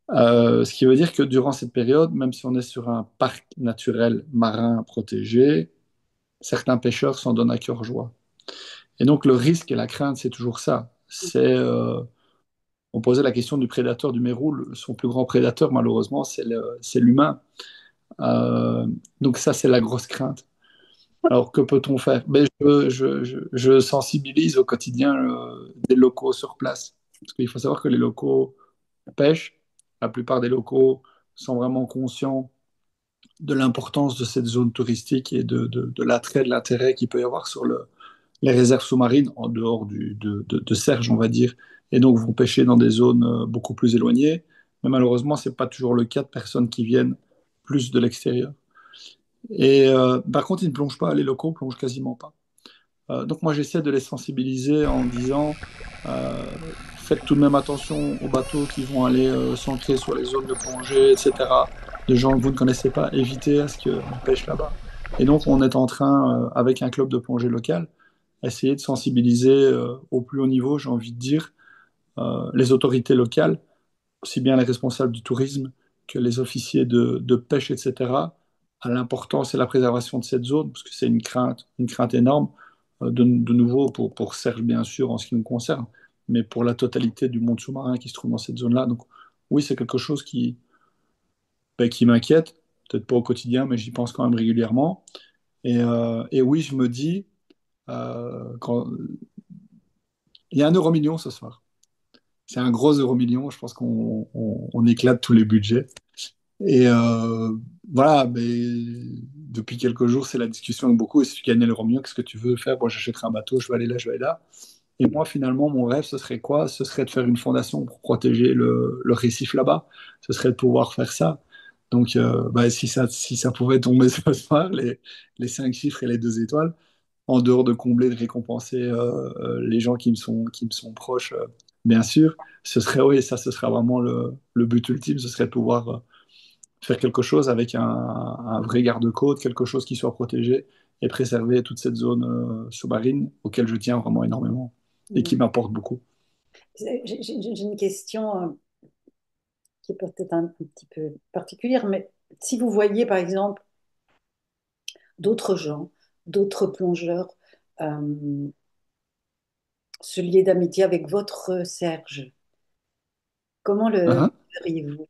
B: Ce qui veut dire que durant cette période, même si on est sur un parc naturel marin protégé, certains pêcheurs s'en donnent à cœur joie. Et donc le risque et la crainte, c'est toujours ça. On posait la question du prédateur du Mérou. Son plus grand prédateur, malheureusement, c'est l'humain. Euh, donc ça, c'est la grosse crainte. Alors que peut-on faire? Je sensibilise au quotidien des locaux sur place. Parce qu'il faut savoir que les locaux pêchent. La plupart des locaux sont vraiment conscients de l'importance de cette zone touristique et de l'attrait, de l'intérêt qu'il peut y avoir sur les réserves sous-marines, en dehors de Serge, on va dire, et donc vont pêcher dans des zones beaucoup plus éloignées. Mais malheureusement, ce n'est pas toujours le cas de personnes qui viennent plus de l'extérieur. Et par contre, ils ne plongent pas, les locaux plongent quasiment pas. Donc moi, j'essaie de les sensibiliser en disant, faites tout de même attention aux bateaux qui vont aller s'ancrer sur les zones de plongée, etc. De gens que vous ne connaissez pas, évitez à ce qu'ils pêchent là-bas. Et donc, on est en train, avec un club de plongée local, essayer de sensibiliser au plus haut niveau, j'ai envie de dire, les autorités locales, aussi bien les responsables du tourisme que les officiers de pêche, etc., à l'importance et la préservation de cette zone, parce que c'est une crainte énorme, de nouveau pour Serge, bien sûr, en ce qui nous concerne, mais pour la totalité du monde sous-marin qui se trouve dans cette zone-là. Donc, oui, c'est quelque chose qui m'inquiète, peut-être pas au quotidien, mais j'y pense quand même régulièrement. Et oui, je me dis, quand... il y a un euro million ce soir. C'est un gros euro million, je pense qu'on éclate tous les budgets. Et voilà, mais depuis quelques jours, c'est la discussion avec beaucoup. Et si tu gagnais l'euro million, qu'est-ce que tu veux faire? Moi, j'achèterai un bateau, je vais aller là, je vais aller là. Et moi, finalement, mon rêve, ce serait quoi? Ce serait de faire une fondation pour protéger le récif là-bas. Ce serait de pouvoir faire ça. Donc, si ça pouvait tomber ce soir, les 5 chiffres et les 2 étoiles, en dehors de combler, de récompenser les gens qui me sont proches, bien sûr, oui, ça, ce serait vraiment le but ultime, ce serait de pouvoir faire quelque chose avec un vrai garde-côte, quelque chose qui soit protégé et préserver toute cette zone sous-marine auquel je tiens vraiment énormément et qui
A: Mhm.
B: m'apporte beaucoup.
A: J'ai une question qui est peut-être un petit peu particulière, mais si vous voyez par exemple d'autres gens, d'autres plongeurs se lier d'amitié avec votre Serge, comment le
B: Hein.
A: feriez-vous?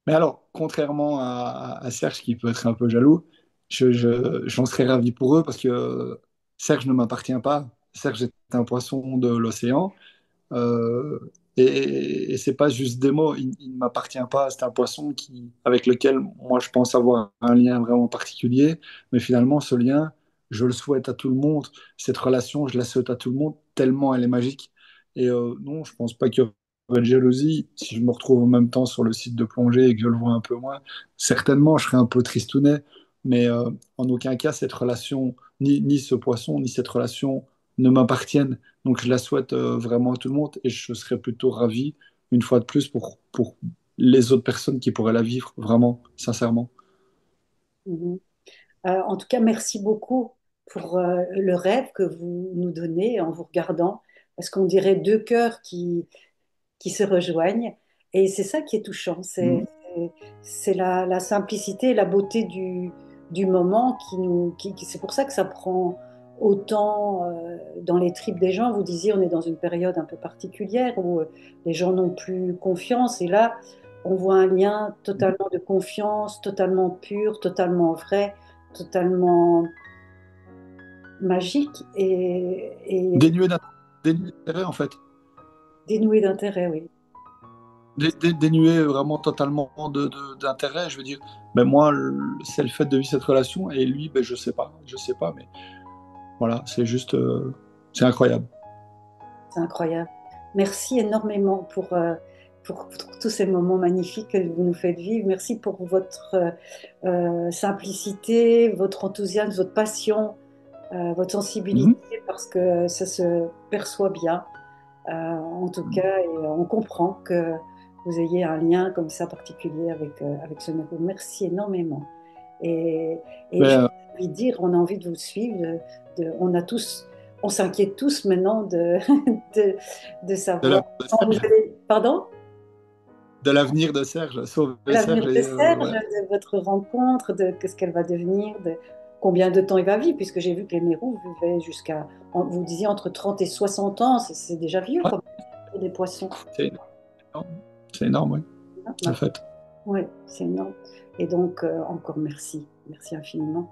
B: Mais alors, contrairement à Serge qui peut être un peu jaloux, j'en serais ravi pour eux parce que Serge ne m'appartient pas. Serge est un poisson de l'océan. Euh, et c'est pas juste des mots, il ne m'appartient pas. C'est un poisson avec lequel moi je pense avoir un lien vraiment particulier. Mais finalement, ce lien, je le souhaite à tout le monde. Cette relation, je la souhaite à tout le monde tellement elle est magique. Et non, je pense pas qu'il y aurait de jalousie. Si je me retrouve en même temps sur le site de plongée et que je le vois un peu moins, certainement, je serais un peu tristounet. Mais en aucun cas, cette relation, ni ce poisson, ni cette relation ne m'appartiennent. Donc je la souhaite vraiment à tout le monde et je serais plutôt ravi, une fois de plus, pour les autres personnes qui pourraient la vivre, vraiment, sincèrement.
A: Mhm. En tout cas, merci beaucoup pour le rêve que vous nous donnez en vous regardant, parce qu'on dirait deux cœurs qui se rejoignent. Et c'est ça qui est touchant,
B: Mm.
A: c'est la simplicité et la beauté du moment c'est pour ça que ça prend autant dans les tripes des gens. Vous disiez, on est dans une période un peu particulière où les gens n'ont plus confiance. Et là, on voit un lien totalement de confiance, totalement pur, totalement vrai, totalement magique et
B: Dénué dénué d'intérêt, en fait.
A: dénué d'intérêt, oui.
B: Dénué vraiment totalement d'intérêt. Je veux dire, ben moi, c'est le fait de vivre cette relation, et lui, ben, je sais pas, mais voilà, c'est juste, c'est incroyable.
A: C'est incroyable. Merci énormément pour tous ces moments magnifiques que vous nous faites vivre. Merci pour votre simplicité, votre enthousiasme, votre passion, votre sensibilité,
B: Mhm.
A: parce que ça se perçoit bien, en tout cas, et on comprend que vous ayez un lien comme ça particulier avec ce nouveau. Merci énormément. Et, et j'ai
B: Ben,
A: envie de dire, on a envie de vous suivre. On a tous, on s'inquiète tous maintenant de, de
B: de
A: savoir
B: l'avenir de
A: quand vous
B: Serge,
A: allez, pardon,
B: de l'avenir de Serge, sauver
A: l'avenir
B: Serge,
A: de
B: et,
A: Serge,
B: ouais.
A: de votre rencontre, de qu'est-ce qu'elle va devenir, de combien de temps il va vivre, puisque j'ai vu que les Mérous vivaient jusqu'à, vous disiez entre 30 et 60 ans, c'est déjà vieux
B: Ouais,
A: comme pour des poissons.
B: c'est énorme. C'est énorme, oui, en fait.
A: Oui, c'est énorme. Et donc, encore merci. Merci infiniment.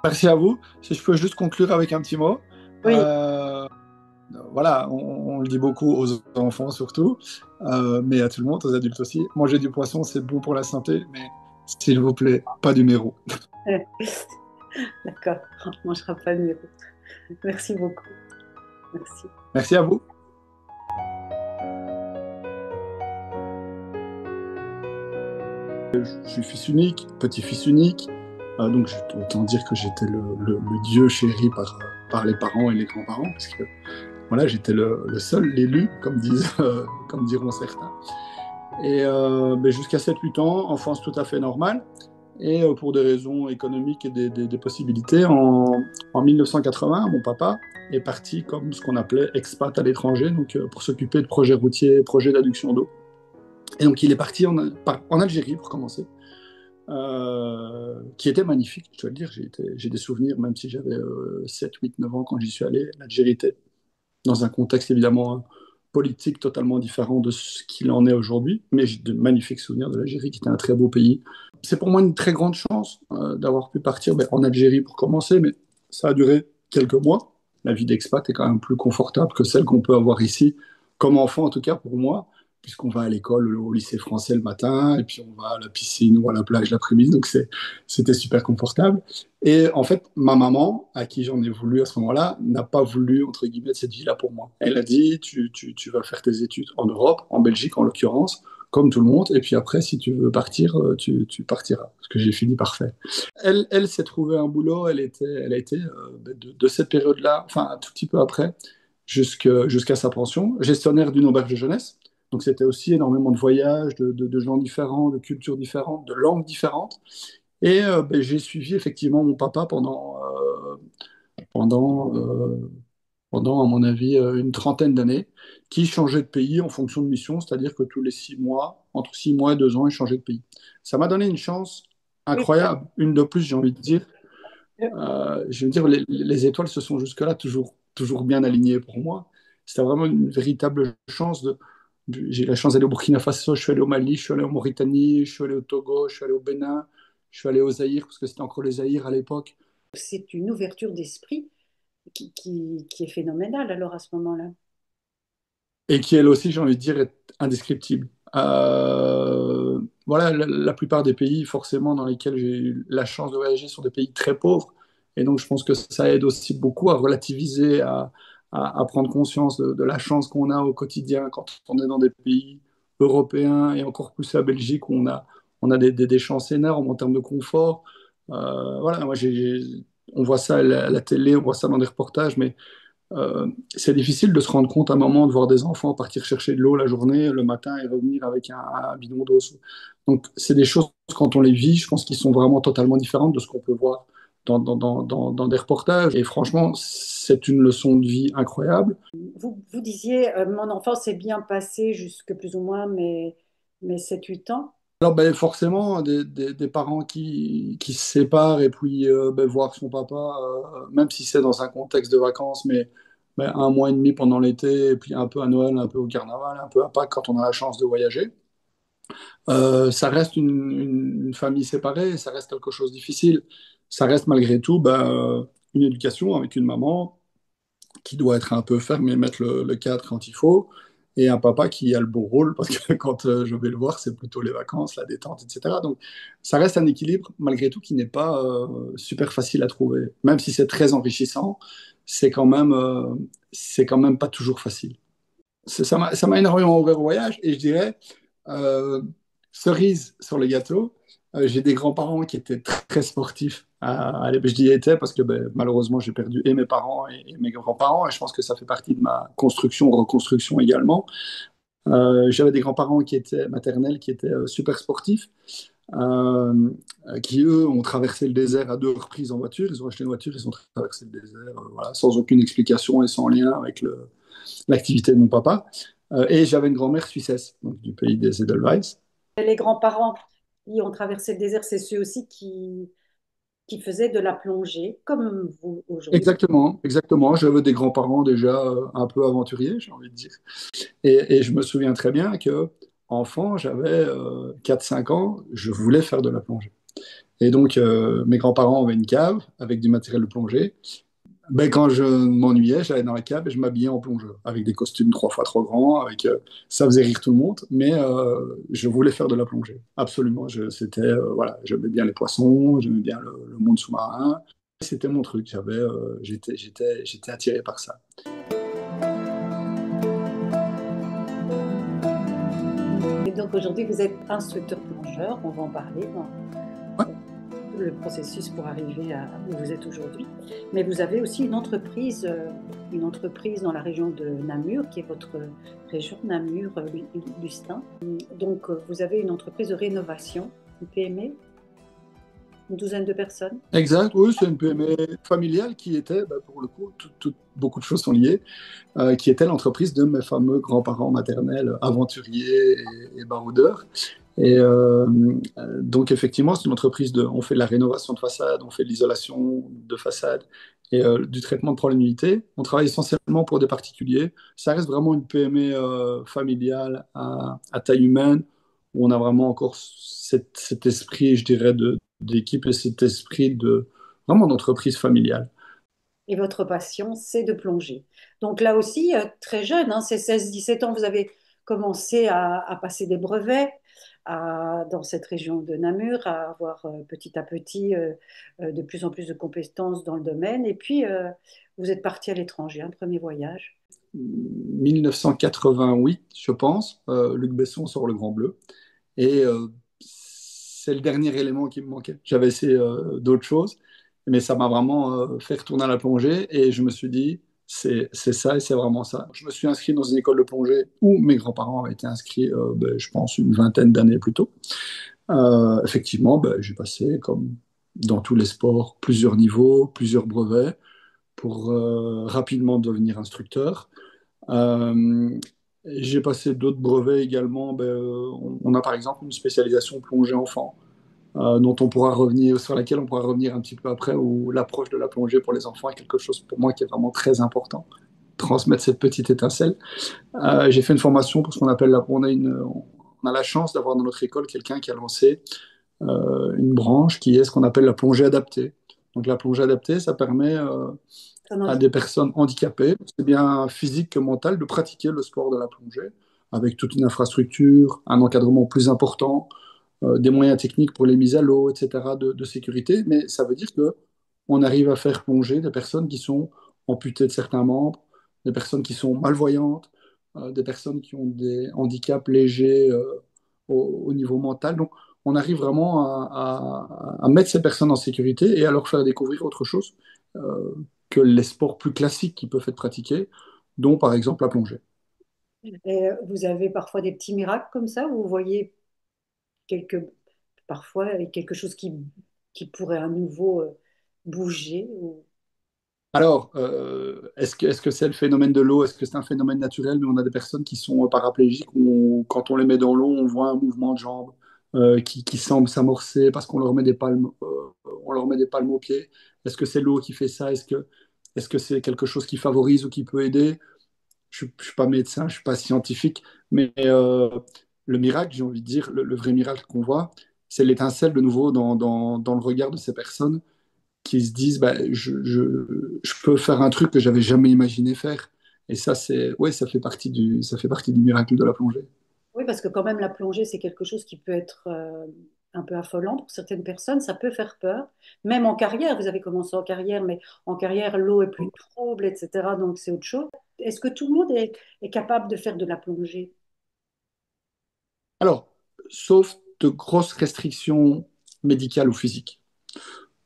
B: Merci à vous. Si je peux juste conclure avec un petit mot.
A: Oui,
B: Euh, voilà, on le dit beaucoup aux enfants surtout, mais à tout le monde, aux adultes aussi. Manger du poisson, c'est bon pour la santé, mais s'il vous plaît, pas du mérou.
A: d'accord. On ne mangera pas le Mérou. Merci beaucoup. Merci.
B: Merci à vous. Je suis fils unique, petit-fils unique, donc autant dire que j'étais le dieu chéri par les parents et les grands-parents, parce que voilà, j'étais le seul, l'élu, comme disent, comme diront certains. Et ben, jusqu'à 7 8 ans, enfance tout à fait normale. Et pour des raisons économiques et des possibilités, en 1980, mon papa est parti comme ce qu'on appelait expat à l'étranger, donc pour s'occuper de projets routiers, projets d'adduction d'eau. Et donc il est parti en Algérie pour commencer, qui était magnifique, je dois le dire. J'ai des souvenirs, même si j'avais 7, 8, 9 ans quand j'y suis allé. L'Algérie était dans un contexte évidemment politique totalement différent de ce qu'il en est aujourd'hui, mais j'ai de magnifiques souvenirs de l'Algérie, qui était un très beau pays. C'est pour moi une très grande chance d'avoir pu partir en Algérie pour commencer, mais ça a duré quelques mois. La vie d'expat est quand même plus confortable que celle qu'on peut avoir ici, comme enfant en tout cas pour moi, puisqu'on va à l'école, au lycée français le matin, et puis on va à la piscine ou à la plage l'après-midi, donc c'était super confortable. Et en fait, ma maman, à qui j'en ai voulu à ce moment-là, n'a pas voulu, entre guillemets, cette vie-là pour moi. Elle a dit, tu vas faire tes études en Europe, en Belgique en l'occurrence, comme tout le monde, et puis après, si tu veux partir, tu partiras. Ce que j'ai fini par faire. Elle s'est trouvée un boulot, elle a été de cette période-là, enfin un tout petit peu après, jusqu'à sa pension, gestionnaire d'une auberge de jeunesse. Donc c'était aussi énormément de voyages, de gens différents, de cultures différentes, de langues différentes. Et ben, j'ai suivi effectivement mon papa pendant, pendant, à mon avis, une trentaine d'années, qui changeait de pays en fonction de mission, c'est-à-dire que tous les 6 mois, entre 6 mois et 2 ans, il changeait de pays. Ça m'a donné une chance
A: Oui,
B: incroyable, une de plus, j'ai envie de dire. Je veux dire, les étoiles se sont jusque-là toujours bien alignées pour moi. C'était vraiment une véritable chance j'ai eu la chance d'aller au Burkina Faso, je suis allé au Mali, je suis allé en Mauritanie, je suis allé au Togo, je suis allé au Bénin, je suis allé au Zaïre, parce que c'était encore les Zaïre à l'époque,
A: c'est une ouverture d'esprit qui est phénoménale alors à ce moment-là.
B: et qui, elle aussi, j'ai envie de dire, est indescriptible. Voilà, la plupart des pays, forcément, dans lesquels j'ai eu la chance de voyager, sont des pays très pauvres. Et donc, je pense que ça aide aussi beaucoup à relativiser, à prendre conscience de la chance qu'on a au quotidien quand on est dans des pays européens, et encore plus la Belgique, où on a des chances énormes en termes de confort. Voilà, moi, on voit ça à la télé, on voit ça dans des reportages, mais c'est difficile de se rendre compte à un moment de voir des enfants partir chercher de l'eau la journée, le matin, et revenir avec un bidon d'eau. Donc, c'est des choses, quand on les vit, je pense qu'ils sont vraiment totalement différentes de ce qu'on peut voir dans des reportages. Et franchement, c'est une leçon de vie incroyable.
A: Vous disiez, mon enfance s'est bien passée jusque plus ou moins mes 7 8 ans.
B: Alors, ben, forcément, des parents qui se séparent, et puis ben, voir son papa, même si c'est dans un contexte de vacances, mais ben, un mois et demi pendant l'été, et puis un peu à Noël, un peu au carnaval, un peu à Pâques quand on a la chance de voyager. Ça reste une famille séparée, ça reste quelque chose de difficile. Ça reste malgré tout ben, une éducation avec une maman qui doit être un peu ferme et mettre le cadre quand il faut, et un papa qui a le bon rôle, parce que quand je vais le voir, c'est plutôt les vacances, la détente, etc. Donc ça reste un équilibre, malgré tout, qui n'est pas super facile à trouver. Même si c'est très enrichissant, c'est quand même pas toujours facile. Ça m'a énormément ouvert au voyage, et je dirais, euh, cerise sur le gâteau, j'ai des grands-parents qui étaient très sportifs. Je dis étaient parce que ben, malheureusement j'ai perdu et mes parents et mes grands-parents, et je pense que ça fait partie de ma construction, reconstruction également. J'avais des grands-parents qui étaient maternels, qui étaient super sportifs, euh, qui eux ont traversé le désert à 2 reprises en voiture. Ils ont acheté une voiture, ils ont traversé le désert, voilà, sans aucune explication et sans lien avec l'activité de mon papa. Et j'avais une grand-mère suissesse, donc du pays des Edelweiss.
A: Les grands-parents qui ont traversé le désert, c'est ceux aussi qui faisaient de la plongée, comme vous aujourd'hui.
B: Exactement, exactement. J'avais des grands-parents déjà un peu aventuriers, j'ai envie de dire. Et je me souviens très bien que enfant, j'avais 4-5 ans, je voulais faire de la plongée. Et donc, mes grands-parents avaient une cave avec du matériel de plongée. Ben, quand je m'ennuyais, j'allais dans la cave et je m'habillais en plongeur, avec des costumes 3 fois trop grands, ça faisait rire tout le monde, mais je voulais faire de la plongée, absolument. Voilà, j'aimais bien les poissons, j'aimais bien le monde sous-marin, c'était mon truc. J'étais attiré par ça.
A: Et donc aujourd'hui, vous êtes instructeur plongeur, on va en parler dans
B: Ouais,
A: le processus pour arriver à où vous êtes aujourd'hui. Mais vous avez aussi une entreprise dans la région de Namur, qui est votre région, Namur, Lustin. Donc vous avez une entreprise de rénovation, une PME, une douzaine de personnes.
B: exact, oui, c'est une PME familiale qui était, ben, pour le coup, beaucoup de choses sont liées, qui était l'entreprise de mes fameux grands-parents maternels aventuriers et baroudeurs. Et donc, effectivement, c'est une entreprise on fait de la rénovation de façade, on fait de l'isolation de façade et du traitement de problèmes d'humidité. On travaille essentiellement pour des particuliers. Ça reste vraiment une PME familiale à taille humaine, où on a vraiment encore cet esprit, je dirais, d'équipe et cet esprit vraiment d'entreprise familiale.
A: Et votre passion, c'est de plonger. Donc là aussi, très jeune, hein, c'est 16-17 ans, vous avez commencé à passer des brevets dans cette région de Namur, à avoir petit à petit de plus en plus de compétences dans le domaine. Et puis, vous êtes parti à l'étranger, un premier voyage.
B: 1988, je pense, Luc Besson sort Le Grand Bleu. Et c'est le dernier élément qui me manquait. J'avais essayé d'autres choses, mais ça m'a vraiment fait retourner à la plongée et je me suis dit, c'est ça et c'est vraiment ça. Je me suis inscrit dans une école de plongée où mes grands-parents avaient été inscrits, ben, je pense, une vingtaine d'années plus tôt. Effectivement, ben, j'ai passé, comme dans tous les sports, plusieurs niveaux, plusieurs brevets pour rapidement devenir instructeur. Euh, j'ai passé d'autres brevets également. Ben, on a par exemple une spécialisation plongée enfant, dont on pourra revenir, sur laquelle on pourra revenir un petit peu après, où l'approche de la plongée pour les enfants est quelque chose pour moi qui est vraiment très important. Transmettre cette petite étincelle. J'ai fait une formation pour ce qu'on appelle on a la chance d'avoir dans notre école quelqu'un qui a lancé une branche qui est ce qu'on appelle la plongée adaptée. Donc la plongée adaptée, ça permet
A: Ça n'en
B: à
A: dit
B: des personnes handicapées, c'est bien physique que mental, de pratiquer le sport de la plongée avec toute une infrastructure, un encadrement plus important, des moyens techniques pour les mises à l'eau, etc., de sécurité. Mais ça veut dire que on arrive à faire plonger des personnes qui sont amputées de certains membres, des personnes qui sont malvoyantes, des personnes qui ont des handicaps légers au niveau mental. Donc, on arrive vraiment à mettre ces personnes en sécurité et à leur faire découvrir autre chose euh, que les sports plus classiques qui peuvent être pratiqués, dont par exemple la plongée.
A: Et vous avez parfois des petits miracles comme ça, où vous voyez quelque, parfois quelque chose qui pourrait à nouveau bouger.
B: Alors, est-ce que c'est le phénomène de l'eau? Est-ce que c'est un phénomène naturel? Mais on a des personnes qui sont paraplégiques où, quand on les met dans l'eau, on voit un mouvement de jambes qui semble s'amorcer parce qu'on leur met des palmes, on leur met des palmes aux pieds. Est-ce que c'est l'eau qui fait ça? Est-ce que c'est quelque chose qui favorise ou qui peut aider? Je suis pas médecin, je suis pas scientifique, mais le miracle, j'ai envie de dire, le vrai miracle qu'on voit, c'est l'étincelle de nouveau dans le regard de ces personnes qui se disent bah, je peux faire un truc que j'avais jamais imaginé faire. Et ça, ouais, ça fait partie du miracle de la plongée.
A: Oui, parce que quand même, la plongée, c'est quelque chose qui peut être un peu affolant pour certaines personnes. Ça peut faire peur. Même en carrière, vous avez commencé en carrière, mais en carrière, l'eau est plus trouble, etc. Donc, c'est autre chose. Est-ce que tout le monde est capable de faire de la plongée?
B: Alors, sauf de grosses restrictions médicales ou physiques.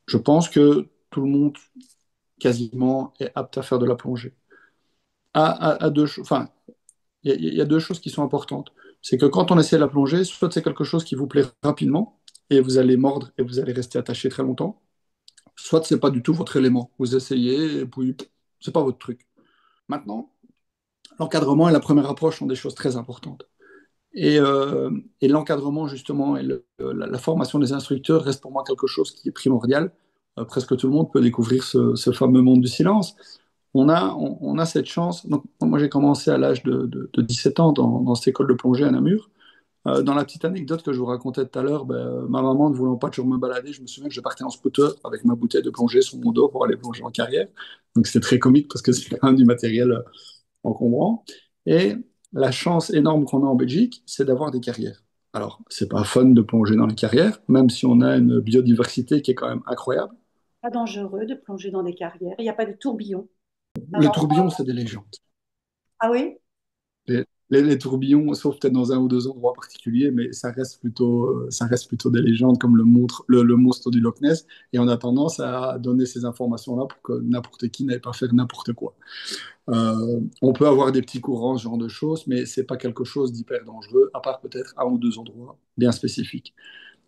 B: Je pense que tout le monde, quasiment, est apte à faire de la plongée. Enfin, il y a deux choses qui sont importantes. C'est que quand on essaie la plongée, soit c'est quelque chose qui vous plaît rapidement et vous allez mordre et vous allez rester attaché très longtemps, soit c'est pas du tout votre élément. Vous essayez et puis c'est pas votre truc. Maintenant, l'encadrement et la première approche sont des choses très importantes. Et l'encadrement, justement, et la formation des instructeurs reste pour moi quelque chose qui est primordial. Presque tout le monde peut découvrir ce fameux monde du silence. On a cette chance. Donc, moi, j'ai commencé à l'âge de 17 ans dans cette école de plongée à Namur. Dans la petite anecdote que je vous racontais tout à l'heure, ben, ma maman ne voulant pas toujours me balader, je me souviens que je partais en scooter avec ma bouteille de plongée sur mon dos pour aller plonger en carrière. Donc c'était très comique parce que c'est quand même du matériel encombrant. Et la chance énorme qu'on a en Belgique, c'est d'avoir des carrières. Alors, c'est pas fun de plonger dans les carrières, même si on a une biodiversité qui est quand même incroyable.
A: Pas dangereux de plonger dans des carrières. Il n'y a pas de tourbillon. Ah
B: Les
A: non.
B: tourbillons, c'est des légendes.
A: Ah oui?
B: Les tourbillons, sauf peut-être dans un ou deux endroits particuliers, mais ça reste plutôt des légendes comme le monstre du Loch Ness. Et on a tendance à donner ces informations-là pour que n'importe qui n'aille pas faire n'importe quoi. On peut avoir des petits courants, ce genre de choses, mais c'est pas quelque chose d'hyper dangereux, à part peut-être un ou deux endroits bien spécifiques.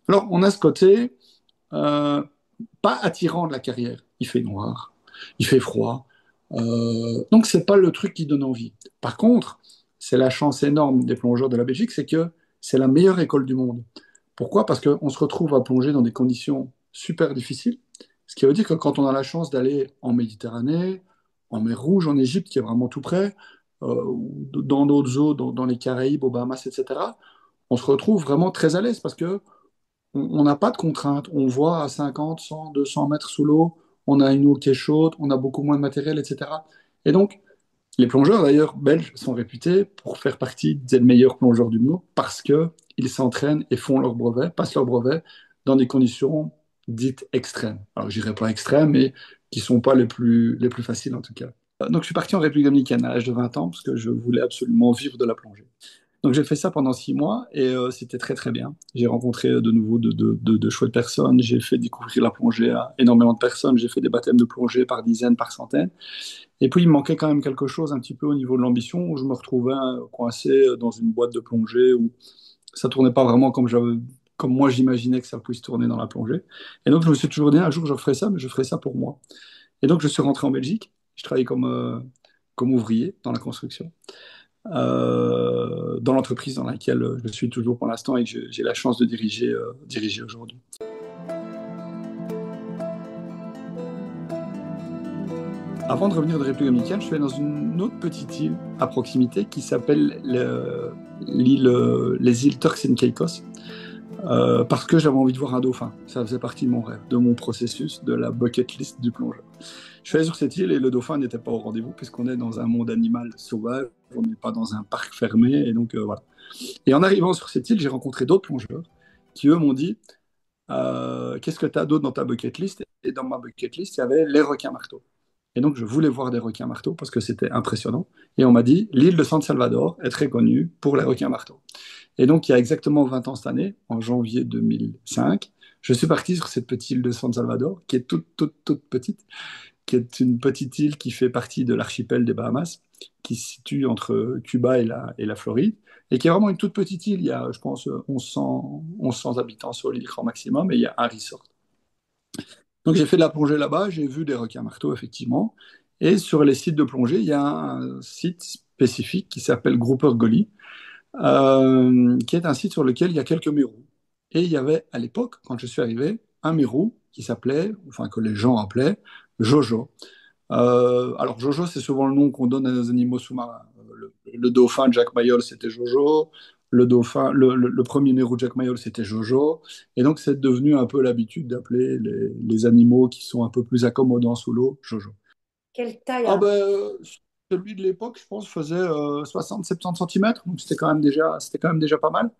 B: Alors, on a ce côté euh, pas attirant de la carrière. Il fait noir, il fait froid. Donc, c'est pas le truc qui donne envie. Par contre, c'est la chance énorme des plongeurs de la Belgique, c'est que c'est la meilleure école du monde. Pourquoi? Parce qu'on se retrouve à plonger dans des conditions super difficiles. Ce qui veut dire que quand on a la chance d'aller en Méditerranée, en mer Rouge, en Égypte, qui est vraiment tout près, ou dans d'autres eaux, dans les Caraïbes, aux Bahamas, etc., on se retrouve vraiment très à l'aise parce que on n'a pas de contraintes. On voit à 50, 100, 200 mètres sous l'eau, on a une eau qui est chaude, on a beaucoup moins de matériel, etc. Et donc, les plongeurs, d'ailleurs, belges, sont réputés pour faire partie des meilleurs plongeurs du monde parce qu'ils s'entraînent et font leur brevet, passent leur brevet dans des conditions dites extrêmes. Alors, je dirais pas extrêmes, mais qui sont pas les plus faciles en tout cas. Donc, je suis parti en République dominicaine à l'âge de 20 ans parce que je voulais absolument vivre de la plongée. Donc j'ai fait ça pendant 6 mois et c'était très très bien. J'ai rencontré de nouveau de chouettes personnes. J'ai fait découvrir la plongée à énormément de personnes. J'ai fait des baptêmes de plongée par dizaines, par centaines. Et puis il me manquait quand même quelque chose un petit peu au niveau de l'ambition où je me retrouvais coincé dans une boîte de plongée où ça tournait pas vraiment comme moi j'imaginais que ça puisse tourner dans la plongée. Et donc je me suis toujours dit un jour je ferai ça, mais je ferai ça pour moi. Et donc je suis rentré en Belgique. Je travaillais comme ouvrier dans la construction dans l'entreprise dans laquelle je suis toujours pour l'instant et que j'ai la chance de diriger aujourd'hui. Avant de revenir de République dominicaine, je suis allé dans une autre petite île à proximité qui s'appelle les îles Turks and Caicos. Parce que j'avais envie de voir un dauphin. Ça faisait partie de mon rêve, de mon processus, de la bucket list du plongeur. Je suis allé sur cette île et le dauphin n'était pas au rendez-vous puisqu'on est dans un monde animal sauvage, on n'est pas dans un parc fermé et donc voilà. Et en arrivant sur cette île, j'ai rencontré d'autres plongeurs qui eux m'ont dit qu'est-ce que tu as d'autre dans ta bucket list? Et dans ma bucket list, il y avait les requins marteaux. Et donc je voulais voir des requins marteaux parce que c'était impressionnant. Et on m'a dit l'île de San Salvador est très connue pour les requins marteaux. Et donc, il y a exactement 20 ans cette année, en janvier 2005, je suis parti sur cette petite île de San Salvador, qui est toute petite, qui est une petite île qui fait partie de l'archipel des Bahamas, qui se situe entre Cuba et la Floride, et qui est vraiment une toute petite île. Il y a, je pense, 1100 habitants sur l'île grand maximum, et il y a un resort. Donc, j'ai fait de la plongée là-bas, j'ai vu des requins marteaux, effectivement. Et sur les sites de plongée, il y a un site spécifique qui s'appelle Grouper Gully, qui est un site sur lequel il y a quelques mérous. Et il y avait à l'époque, quand je suis arrivé, un mérou qui s'appelait, enfin que les gens appelaient Jojo. Alors Jojo, c'est souvent le nom qu'on donne à nos animaux sous-marins. Le dauphin Jack Mayol, c'était Jojo. le dauphin, le premier Meru Jack Mayol, c'était Jojo. Et donc, c'est devenu un peu l'habitude d'appeler les animaux qui sont un peu plus accommodants sous l'eau, Jojo.
A: Quelle taille
B: Ah
A: a...
B: ben, celui de l'époque, je pense, faisait 60-70 centimètres, donc c'était quand même déjà pas mal.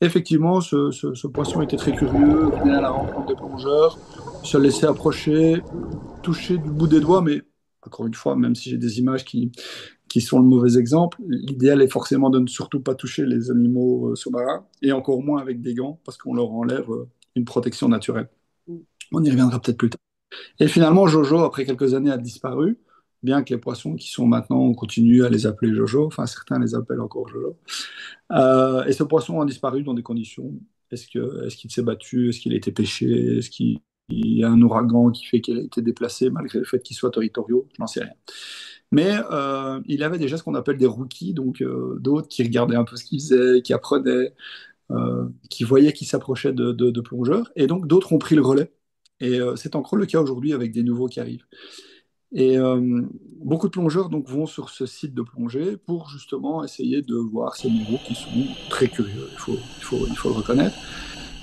B: Effectivement, ce poisson était très curieux, venait à la rencontre des plongeurs, se laissait approcher, toucher du bout des doigts, mais encore une fois, même si j'ai des images qui sont le mauvais exemple, l'idéal est forcément de ne surtout pas toucher les animaux sous-marins, et encore moins avec des gants, parce qu'on leur enlève une protection naturelle. On y reviendra peut-être plus tard. Et finalement, Jojo, après quelques années, a disparu, bien que les poissons qui sont maintenant, on continue à les appeler Jojo, enfin certains les appellent encore Jojo. Et ce poisson a disparu dans des conditions. Est-ce qu'il s'est battu? Est-ce qu'il a été pêché? Est-ce qu'il y a un ouragan qui fait qu'il a été déplacé malgré le fait qu'il soit territoriaux? Je n'en sais rien. Mais il avait déjà ce qu'on appelle des rookies, donc d'autres qui regardaient un peu ce qu'il faisait, qui apprenaient, qui voyaient qu'il s'approchait de plongeurs. Et donc d'autres ont pris le relais. Et c'est encore le cas aujourd'hui avec des nouveaux qui arrivent. Et beaucoup de plongeurs donc, vont sur ce site de plongée pour justement essayer de voir ces mérous qui sont très curieux, il faut le reconnaître.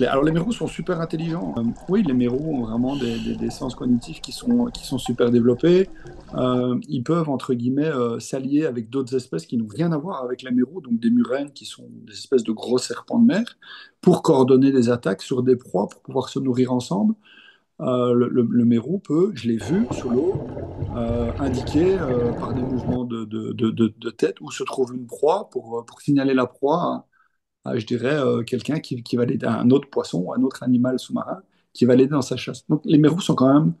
B: Alors les mérous sont super intelligents. Oui, les mérous ont vraiment des sens cognitifs qui sont super développés. Ils peuvent, entre guillemets, s'allier avec d'autres espèces qui n'ont rien à voir avec les mérous, donc des murènes qui sont des espèces de gros serpents de mer, pour coordonner des attaques sur des proies, pour pouvoir se nourrir ensemble. Le mérou peut, je l'ai vu sous l'eau, indiquer par des mouvements de tête où se trouve une proie pour signaler la proie à, je dirais, quelqu'un qui va l'aider, à un autre poisson, un autre animal sous-marin qui va l'aider dans sa chasse. Donc les mérous sont quand même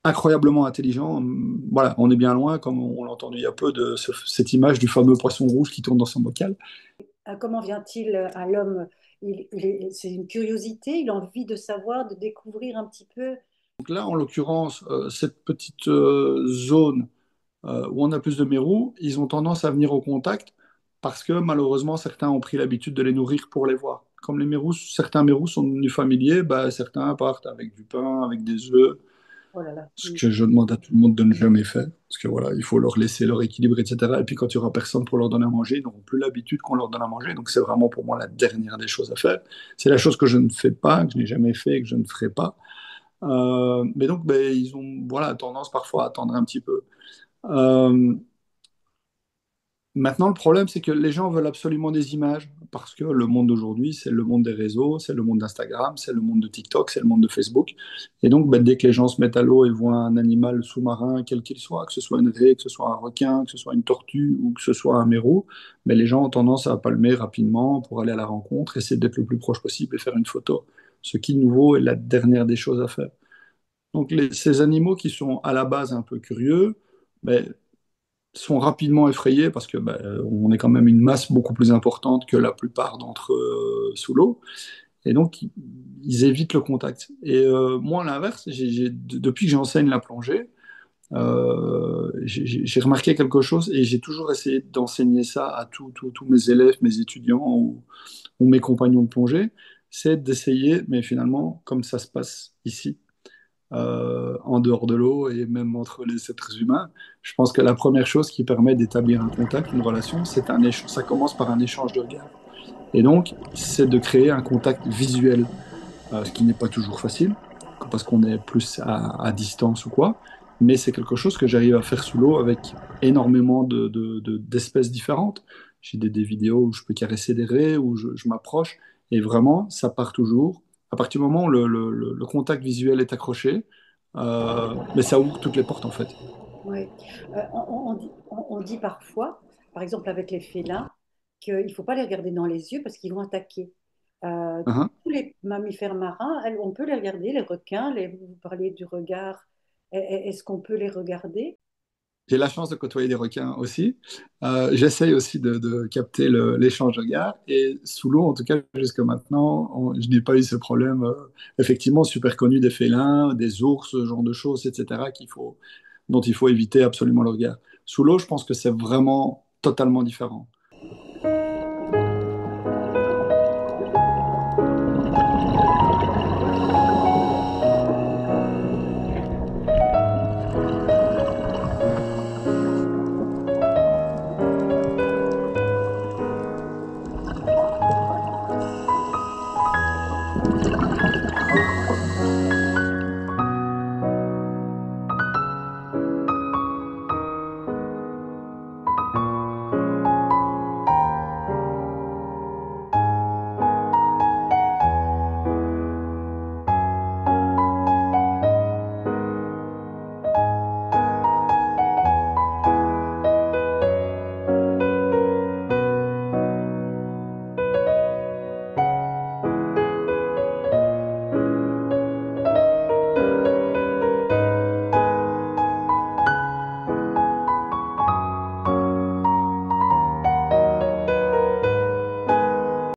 B: incroyablement intelligents. Voilà, on est bien loin, comme on l'a entendu il y a peu, de cette image du fameux poisson rouge qui tourne dans son bocal.
A: Comment vient-il à l'homme? C'est une curiosité, il a envie de savoir, de découvrir un petit peu.
B: Donc là, en l'occurrence, cette petite zone où on a plus de mérous, ils ont tendance à venir au contact parce que malheureusement, certains ont pris l'habitude de les nourrir pour les voir. Comme les mérous, certains mérous sont devenus familiers, bah, certains partent avec du pain, avec des œufs,
A: Oh là là.
B: ce que je demande à tout le monde de ne jamais faire. Parce que voilà, il faut leur laisser leur équilibre, etc. Et puis quand il n'y aura personne pour leur donner à manger, ils n'auront plus l'habitude qu'on leur donne à manger. Donc c'est vraiment pour moi la dernière des choses à faire. C'est la chose que je ne fais pas, que je n'ai jamais fait et que je ne ferai pas. Mais donc, ben, ils ont voilà, tendance parfois à attendre un petit peu. Euh, Maintenant, le problème, c'est que les gens veulent absolument des images, parce que le monde d'aujourd'hui, c'est le monde des réseaux, c'est le monde d'Instagram, c'est le monde de TikTok, c'est le monde de Facebook. Et donc, ben, dès que les gens se mettent à l'eau et voient un animal sous-marin, quel qu'il soit, que ce soit une raie, que ce soit un requin, que ce soit une tortue ou que ce soit un mérou, ben, les gens ont tendance à palmer rapidement pour aller à la rencontre, essayer d'être le plus proche possible et faire une photo. Ce qui, de nouveau, est la dernière des choses à faire. Donc, ces animaux qui sont à la base un peu curieux, ben, sont rapidement effrayés parce que on est quand même une masse beaucoup plus importante que la plupart d'entre eux sous l'eau. Et donc, ils évitent le contact. Et moi, à l'inverse, depuis que j'enseigne la plongée, j'ai remarqué quelque chose et j'ai toujours essayé d'enseigner ça à tous mes élèves, mes étudiants ou mes compagnons de plongée, c'est d'essayer, mais finalement, comme ça se passe ici, en dehors de l'eau et même entre les êtres humains. Je pense que la première chose qui permet d'établir un contact, une relation, c'est un échange. Ça commence par un échange de regards. Et donc, c'est de créer un contact visuel, ce qui n'est pas toujours facile, parce qu'on est plus à distance ou quoi. Mais c'est quelque chose que j'arrive à faire sous l'eau avec énormément d'espèces différentes. J'ai des vidéos où je peux caresser des raies, où je m'approche, et vraiment, ça part toujours. À partir du moment où le contact visuel est accroché, mais ça ouvre toutes les portes en fait.
A: Oui. On dit parfois, par exemple avec les félins, qu'il ne faut pas les regarder dans les yeux parce qu'ils vont attaquer.
B: Uhum.
A: Tous les mammifères marins, on peut les regarder, les requins, vous parlez du regard. Est-ce qu'on peut les regarder?
B: J'ai la chance de côtoyer des requins aussi. J'essaye aussi de capter l'échange de regards. Et sous l'eau, en tout cas, jusqu'à maintenant, je n'ai pas eu ce problème. Effectivement, super connu des félins, des ours, ce genre de choses, etc., dont il faut éviter absolument le regard. Sous l'eau, je pense que c'est vraiment totalement différent.